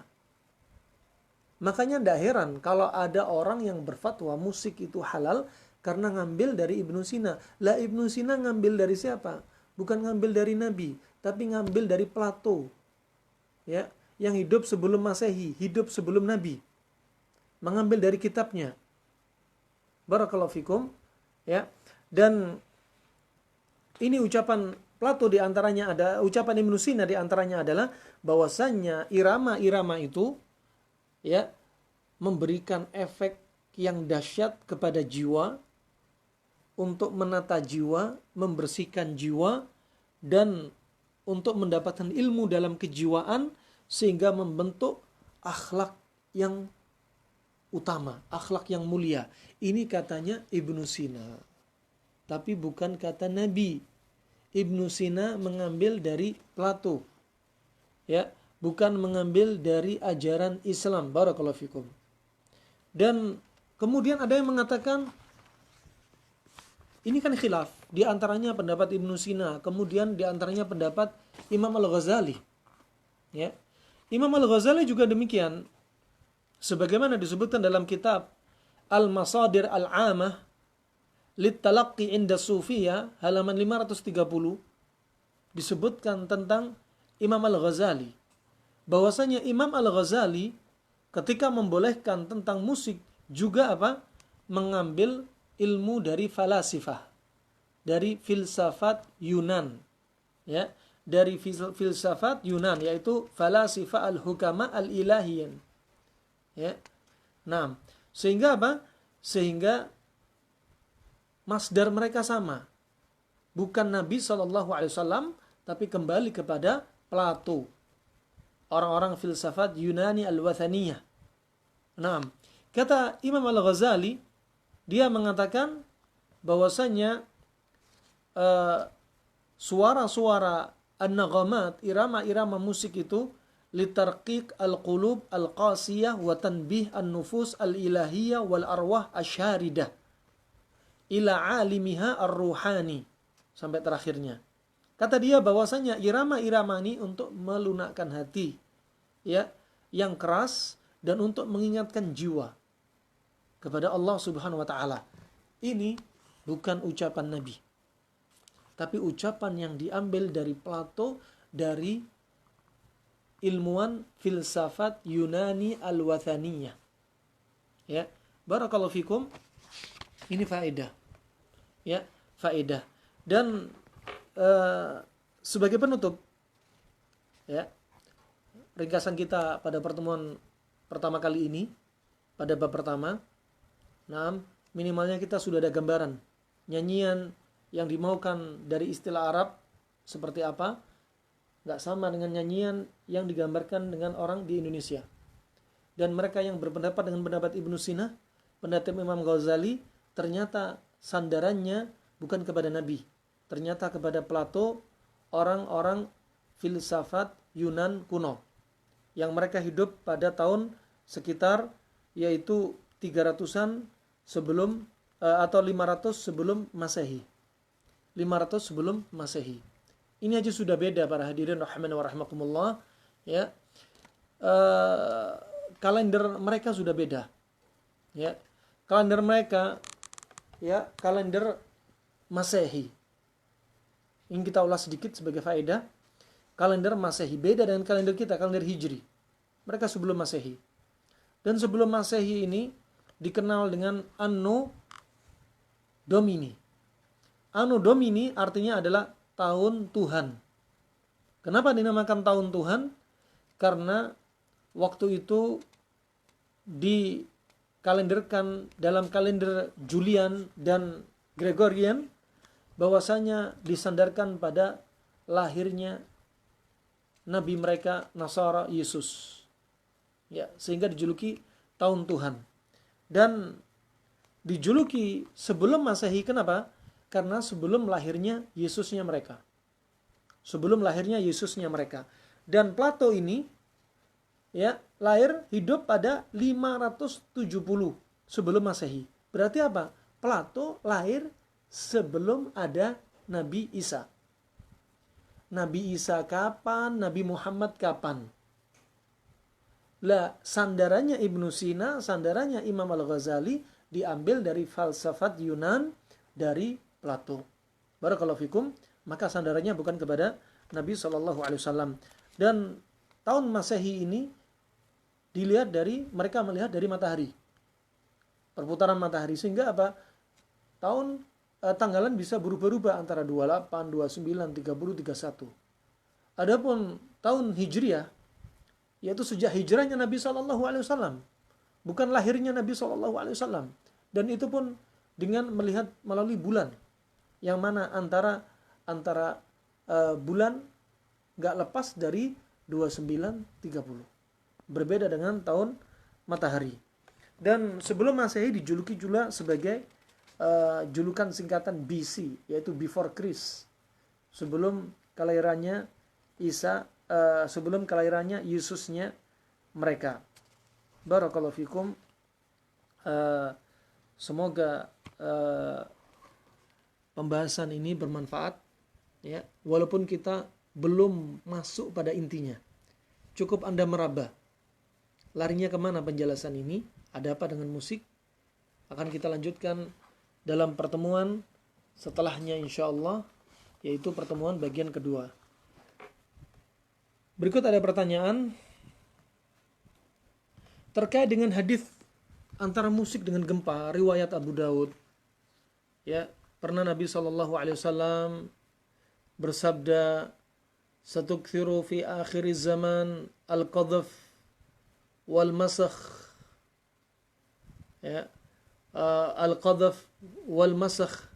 Makanya tidak heran kalau ada orang yang berfatwa musik itu halal karena ngambil dari Ibnu Sina. Lah Ibnu Sina ngambil dari siapa? Bukan ngambil dari Nabi, tapi ngambil dari Plato. Ya, yang hidup sebelum Masehi, hidup sebelum Nabi. Mengambil dari kitabnya. Barakallahu fikum, ya. Dan ini ucapan Plato, di antaranya ada ucapan Ibnu Sina, di antaranya adalah bahwasannya irama-irama itu, ya, memberikan efek yang dahsyat kepada jiwa, untuk menata jiwa, membersihkan jiwa, dan untuk mendapatkan ilmu dalam kejiwaan, sehingga membentuk akhlak yang utama, akhlak yang mulia. Ini katanya Ibnu Sina, tapi bukan kata Nabi. Ibnu Sina mengambil dari Plato, ya, bukan mengambil dari ajaran Islam. Barakallahu fikum. Dan kemudian ada yang mengatakan ini kan khilaf, di antaranya pendapat Ibnu Sina, kemudian di antaranya pendapat Imam Al-Ghazali. Ya. Imam Al-Ghazali juga demikian. Sebagaimana disebutkan dalam kitab Al-Masadir Al-Amah Lit-Talaqqi Inda Sufiyah halaman 530, disebutkan tentang Imam Al-Ghazali, bahwasanya Imam Al-Ghazali ketika membolehkan tentang musik juga apa? Mengambil ilmu dari falasifah, dari filsafat Yunan, ya, dari filsafat Yunan, yaitu falasifah al-hukama al-ilahiyin, ya. Nah, sehingga apa? Sehingga masdar mereka sama, bukan Nabi SAW, tapi kembali kepada Plato, orang-orang filsafat Yunani al-Wathaniyah. Nah, kata Imam Al-Ghazali, dia mengatakan bahwasanya suara-suara an-naghamat, irama-irama musik itu litarqiq al-qulub al-qasiyah wa tanbih an-nufus al-ilahiyah wal arwah asyaridah ila alimiha ar-ruhani, sampai terakhirnya. Kata dia bahwasanya irama-irama ini untuk melunakkan hati, ya, yang keras, dan untuk mengingatkan jiwa kepada Allah Subhanahu wa taala. Ini bukan ucapan Nabi, tapi ucapan yang diambil dari Plato, dari ilmuwan filsafat Yunani al-Wathaniyah. Ya, barakallahu fikum. Ini faedah. Ya, faedah. Dan sebagai penutup, ya, ringkasan kita pada pertemuan pertama kali ini, pada bab pertama, nah, minimalnya kita sudah ada gambaran nyanyian yang dimaukan dari istilah Arab seperti apa. Nggak sama dengan nyanyian yang digambarkan dengan orang di Indonesia. Dan mereka yang berpendapat dengan pendapat Ibnu Sina, pendapat Imam Ghazali, ternyata sandarannya bukan kepada Nabi, ternyata kepada Plato, orang-orang filsafat Yunan kuno, yang mereka hidup pada tahun sekitar, yaitu 300-an sebelum atau 500 sebelum Masehi. 500 sebelum Masehi. Ini aja sudah beda para hadirin rahimani wa rahimakumullah, ya. Kalender mereka sudah beda. Ya. Kalender mereka, ya, kalender Masehi. ingin kita ulas sedikit sebagai faedah. Kalender Masehi beda dengan kalender kita, kalender Hijri. Mereka sebelum Masehi. Dan sebelum Masehi ini dikenal dengan Anno Domini. Anno Domini artinya adalah tahun Tuhan. Kenapa dinamakan tahun Tuhan? Karena waktu itu dikalenderkan dalam kalender Julian dan Gregorian, bahwasanya disandarkan pada lahirnya nabi mereka Nasara Yesus. Ya, sehingga dijuluki tahun Tuhan. Dan dijuluki sebelum Masehi, kenapa? Karena sebelum lahirnya Yesusnya mereka. Sebelum lahirnya Yesusnya mereka. Dan Plato ini ya lahir hidup pada 570 sebelum Masehi. Berarti apa? Plato lahir sebelum ada Nabi Isa. Nabi Isa kapan? Nabi Muhammad kapan? Lah, sandarannya Ibnu Sina, sandarannya Imam Al-Ghazali diambil dari falsafat Yunan dari Plato. Barakallahu fikum. Maka sandarannya bukan kepada Nabi SAW. Dan tahun Masehi ini dilihat dari, mereka melihat dari matahari, perputaran matahari, sehingga apa? Tanggalan bisa berubah-ubah antara 28, 29, 30, 31. Adapun tahun Hijriah, yaitu sejak hijrahnya Nabi SAW, bukan lahirnya Nabi SAW. Dan itu pun dengan melihat melalui bulan, yang mana antara bulan gak lepas dari 29, 30. Berbeda dengan tahun matahari. Dan sebelum Masehi dijuluki juga sebagai julukan singkatan BC, yaitu Before Christ. Sebelum kelahirannya Isa, sebelum kelahirannya Yesusnya mereka. Barakallahu fikum. Semoga pembahasan ini bermanfaat, ya, walaupun kita belum masuk pada intinya. Cukup Anda meraba. Larinya kemana penjelasan ini? Ada apa dengan musik? Akan kita lanjutkan dalam pertemuan setelahnya insyaallah, yaitu pertemuan bagian kedua. Berikut ada pertanyaan terkait dengan hadis antara musik dengan gempa, riwayat Abu Daud. Ya, pernah Nabi SAW bersabda, "Satukthiru fi akhir zaman al-qadhf wal masakh." Ya, al-qadhf wal masakh.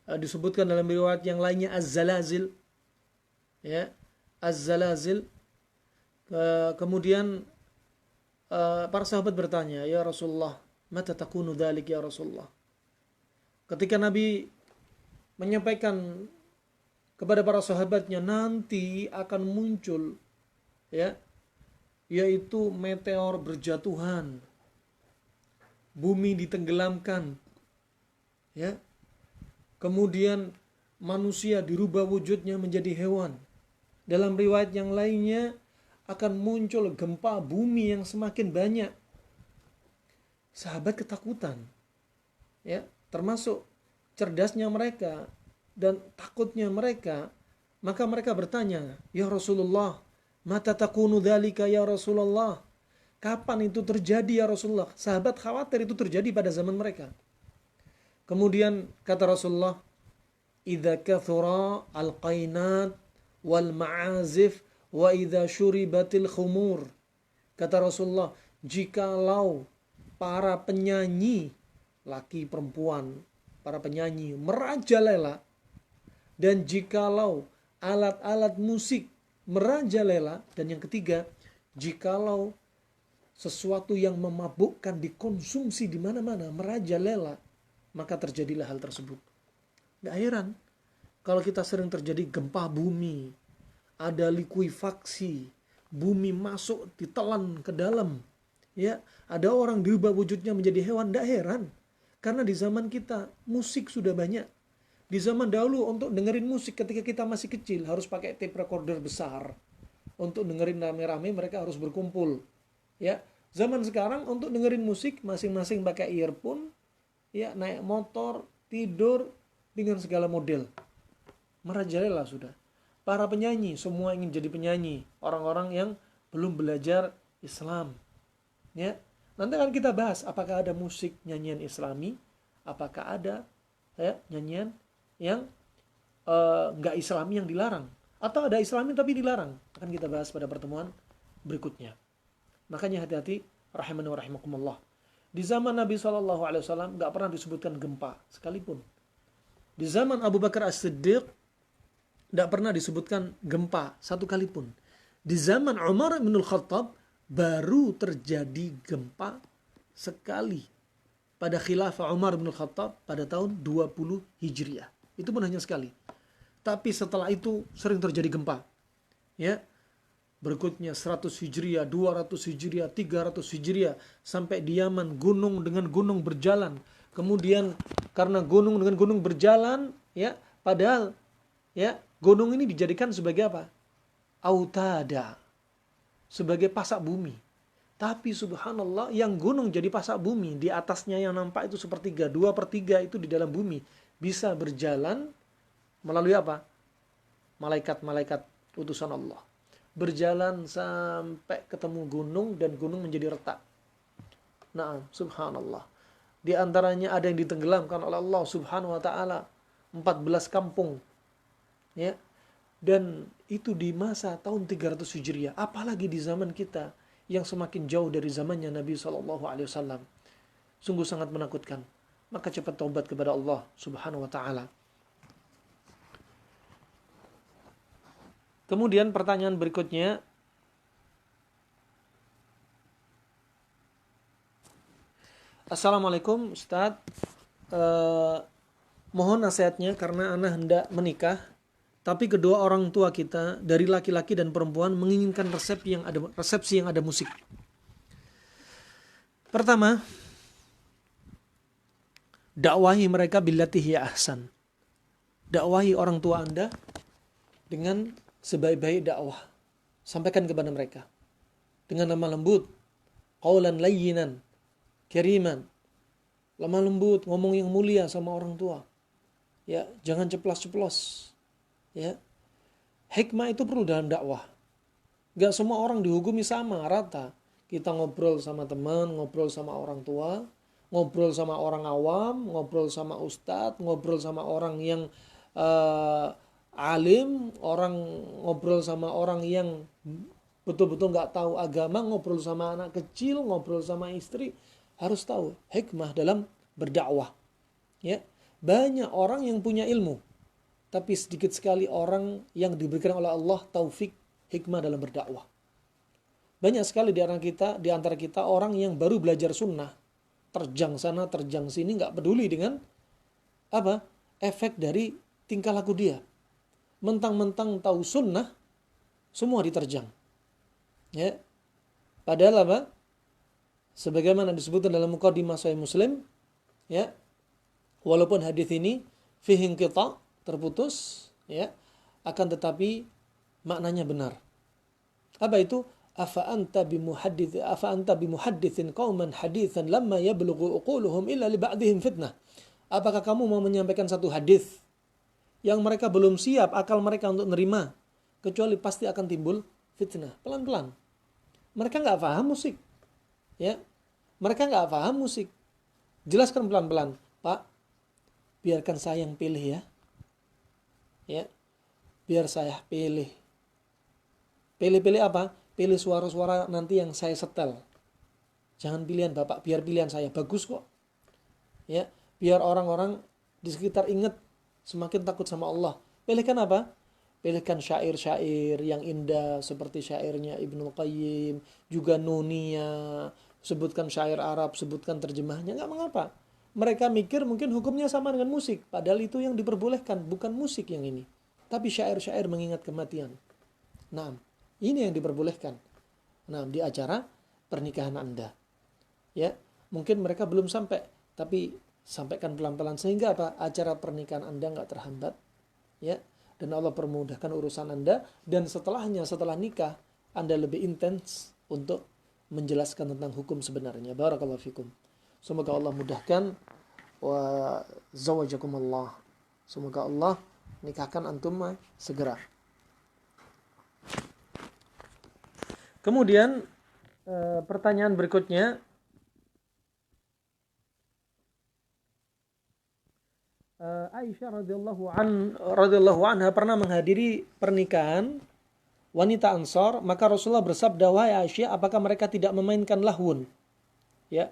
Disebutkan dalam riwayat yang lainnya az-zalazil. Ya, az-zalazil. Kemudian para sahabat bertanya, "Ya Rasulullah, mata takunu dzalik ya Rasulullah?" Ketika Nabi menyampaikan kepada para sahabatnya, nanti akan muncul, ya, yaitu meteor berjatuhan, bumi ditenggelamkan, ya, kemudian manusia dirubah wujudnya menjadi hewan. Dalam riwayat yang lainnya akan muncul gempa bumi yang semakin banyak. Sahabat ketakutan, ya, termasuk cerdasnya mereka dan takutnya mereka. Maka mereka bertanya, "Ya Rasulullah, mata takunu dzalika ya Rasulullah?" Kapan itu terjadi ya Rasulullah? Sahabat khawatir itu terjadi pada zaman mereka. Kemudian kata Rasulullah, "Idza kathura al-qainat wal ma'azif wa idza syuribatil khumur." Kata Rasulullah, jikalau para penyanyi, laki perempuan, para penyanyi merajalela, dan jikalau alat-alat musik merajalela, dan yang ketiga, jikalau sesuatu yang memabukkan dikonsumsi di mana-mana merajalela, maka terjadilah hal tersebut. Gak heran kalau kita sering terjadi gempa bumi, ada likuifaksi, bumi masuk ditelan ke dalam, ya, ada orang dirubah wujudnya menjadi hewan. Gak heran, karena di zaman kita musik sudah banyak. Di zaman dahulu untuk dengerin musik ketika kita masih kecil harus pakai tape recorder besar. Untuk dengerin rame-rame mereka harus berkumpul. Ya, zaman sekarang untuk dengerin musik masing-masing pakai earphone, ya, naik motor, tidur dengan segala model. merajalela sudah. Para penyanyi semua ingin jadi penyanyi, orang-orang yang belum belajar Islam. Ya. Nanti akan kita bahas apakah ada musik nyanyian Islami, apakah ada nyanyian yang nggak Islami yang dilarang, atau ada Islami tapi dilarang. Akan kita bahas pada pertemuan berikutnya. Makanya hati-hati, rahimani wa rahimakumullah. Di zaman Nabi SAW nggak pernah disebutkan gempa sekalipun. Di zaman Abu Bakar As-Siddiq nggak pernah disebutkan gempa satu kali pun. Di zaman Umar bin Khattab baru terjadi gempa sekali pada khilafah Umar bin Khattab pada tahun 20 Hijriah. Itu pun hanya sekali. Tapi setelah itu sering terjadi gempa. Ya. Berikutnya 100 Hijriah, 200 Hijriah, 300 Hijriah, sampai di Yaman gunung dengan gunung berjalan. Kemudian karena gunung dengan gunung berjalan, ya, padahal ya, gunung ini dijadikan sebagai apa? Autada. Sebagai pasak bumi. Tapi subhanallah, yang gunung jadi pasak bumi, di atasnya yang nampak itu sepertiga, 2/3 itu di dalam bumi, bisa berjalan melalui apa? Malaikat-malaikat utusan Allah. Berjalan sampai ketemu gunung dan gunung menjadi retak. Nah, subhanallah. Di antaranya ada yang ditenggelamkan oleh Allah subhanahu wa ta'ala. 14 kampung. Ya. Dan itu di masa tahun 300 Hijriah. Apalagi di zaman kita yang semakin jauh dari zamannya Nabi SAW. Sungguh sangat menakutkan. Maka cepat taubat kepada Allah subhanahu wa ta'ala. Kemudian pertanyaan berikutnya, Assalamualaikum Ustaz, mohon nasihatnya karena ana hendak menikah, tapi kedua orang tua kita dari laki-laki dan perempuan menginginkan resepsi yang ada musik. Pertama, dakwahi mereka billati hiya ahsan. Dakwahi orang tua Anda dengan sebaik-baik dakwah. Sampaikan kepada mereka dengan lemah lembut, qaulan layyinan, kariman. Lemah lembut, ngomong yang mulia sama orang tua. Ya, jangan ceplas-ceplos. Ya. Hikmah itu perlu dalam dakwah. Gak semua orang dihukumi sama, rata. Kita ngobrol sama teman, ngobrol sama orang tua, ngobrol sama orang awam, ngobrol sama ustadz, ngobrol sama orang yang alim, orang ngobrol sama orang yang betul-betul nggak tahu agama, ngobrol sama anak kecil, ngobrol sama istri, harus tahu hikmah dalam berdakwah. Ya, banyak orang yang punya ilmu, tapi sedikit sekali orang yang diberikan oleh Allah taufik hikmah dalam berdakwah. Banyak sekali di antara kita orang yang baru belajar sunnah, terjang sana, terjang sini, nggak peduli dengan apa efek dari tingkah laku dia. Mentang-mentang tahu sunnah, semua diterjang. Ya. Padahal apa? Sebagaimana disebutkan dalam Muqaddimah Sahih Muslim, ya. Walaupun hadis ini fihi inqita', terputus, ya, akan tetapi maknanya benar. Apa itu? Afa anta bimuhadditsin qauman haditsan lamma yablughu uquluhum illa li ba'dihim fitnah. Apakah kamu mau menyampaikan satu hadis yang mereka belum siap akal mereka untuk menerima, kecuali pasti akan timbul fitnah. Pelan-pelan. Mereka nggak paham musik. Ya, mereka nggak paham musik. Jelaskan pelan-pelan. Pak, biarkan saya yang pilih ya. Ya, biar saya pilih. Pilih-pilih apa? Pilih suara-suara nanti yang saya setel. Jangan pilihan Bapak, biar pilihan saya. Bagus kok. Ya, biar orang-orang di sekitar ingat, semakin takut sama Allah. Pilihkan apa? Pilihkan syair-syair yang indah seperti syairnya Ibnu Qayyim, juga Nunia, sebutkan syair Arab, sebutkan terjemahnya, enggak mengapa. Mereka mikir mungkin hukumnya sama dengan musik, padahal itu yang diperbolehkan, bukan musik yang ini. Tapi syair-syair mengingat kematian. Nah, ini yang diperbolehkan. Nah, di acara pernikahan Anda. Ya, mungkin mereka belum sampai, tapi sampaikan pelan-pelan sehingga apa? Acara pernikahan Anda nggak terhambat, ya. Dan Allah permudahkan urusan Anda, dan setelah nikah Anda lebih intens untuk menjelaskan tentang hukum sebenarnya. Barakallahu fikum. Semoga Allah mudahkan wa zawajakumullah. Semoga Allah nikahkan antum segera. Kemudian pertanyaan berikutnya, Aisyah radhiyallahu anha pernah menghadiri pernikahan wanita Ansor, maka Rasulullah bersabda, "Wahai Aisyah, apakah mereka tidak memainkan lahun?" Ya.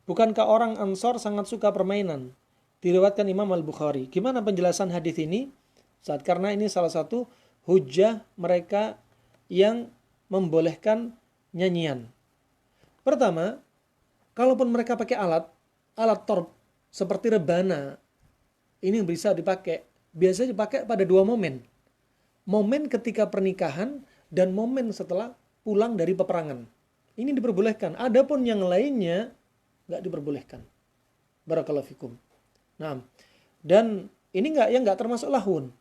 Bukankah orang Ansor sangat suka permainan? Diriwayatkan Imam Al-Bukhari. Gimana penjelasan hadis ini? Karena ini salah satu hujjah mereka yang membolehkan nyanyian. Pertama, kalaupun mereka pakai alat torb seperti rebana, ini yang bisa dipakai. Biasanya dipakai pada dua momen. Momen ketika pernikahan dan momen setelah pulang dari peperangan. Ini diperbolehkan. Adapun yang lainnya nggak diperbolehkan. Barakallahu fikum. Nah, dan ini nggak termasuk lahun.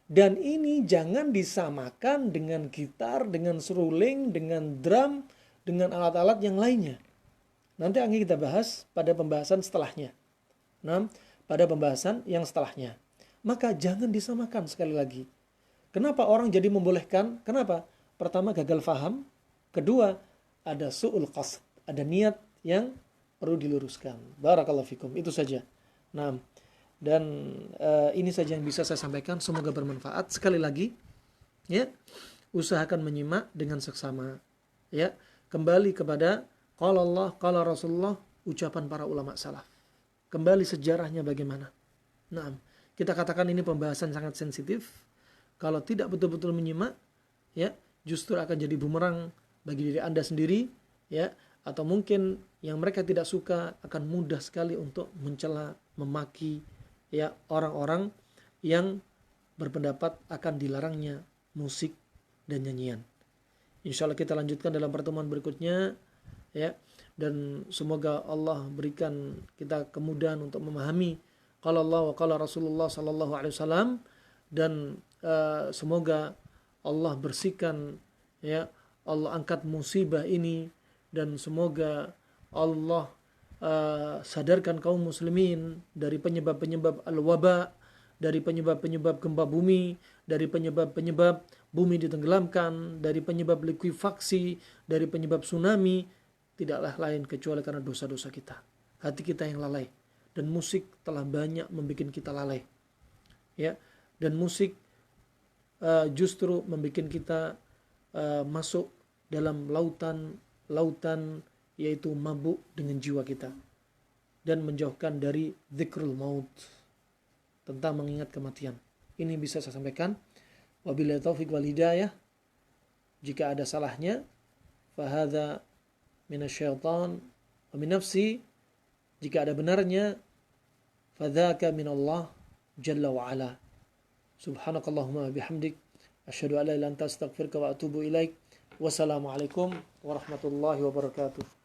Dan ini jangan disamakan dengan gitar, dengan seruling, dengan drum, dengan alat-alat yang lainnya. Nanti akan kita bahas pada pembahasan setelahnya. Nah, pada pembahasan yang setelahnya. Maka jangan disamakan sekali lagi. Kenapa orang jadi membolehkan? Kenapa? Pertama, gagal faham. Kedua, ada su'ul qasd. Ada niat yang perlu diluruskan. Barakallahu fikum. Itu saja. Nah, dan ini saja yang bisa saya sampaikan. Semoga bermanfaat. Sekali lagi, ya, usahakan menyimak dengan seksama. Ya, kembali kepada qala Allah, qala Rasulullah, ucapan para ulama salaf. Kembali sejarahnya bagaimana. Nah, kita katakan ini pembahasan sangat sensitif. Kalau tidak betul-betul menyimak, ya, justru akan jadi bumerang bagi diri Anda sendiri, ya, atau mungkin yang mereka tidak suka akan mudah sekali untuk mencela, memaki, ya, orang-orang yang berpendapat akan dilarangnya musik dan nyanyian. Insya Allah kita lanjutkan dalam pertemuan berikutnya, ya. Dan semoga Allah berikan kita kemudahan untuk memahami qala Allah wa qala Rasulullah sallallahu alaihi wasallam, dan semoga Allah bersihkan, ya, Allah angkat musibah ini, dan semoga Allah sadarkan kaum muslimin dari penyebab-penyebab al-waba, dari penyebab-penyebab gempa bumi, dari penyebab-penyebab bumi ditenggelamkan, dari penyebab likuifaksi, dari penyebab tsunami. Tidaklah lain kecuali karena dosa-dosa kita. Hati kita yang lalai. Dan musik telah banyak membuat kita lalai. Ya. Dan musik justru membuat kita masuk dalam lautan yaitu mabuk dengan jiwa kita. Dan menjauhkan dari dzikrul maut. Tentang mengingat kematian. Ini bisa saya sampaikan. Wabillahi taufiq wal hidayah. Jika ada salahnya, fahadha minasyaitan wa min nafsi. Jika ada benarnya, fadzaka minallah jalla wa ala. Subhanakallahumma bihamdik, asyhadu an la ilaha illa anta astaghfiruka wa atubu ilaik. Wassalamualaikum warahmatullahi wabarakatuh.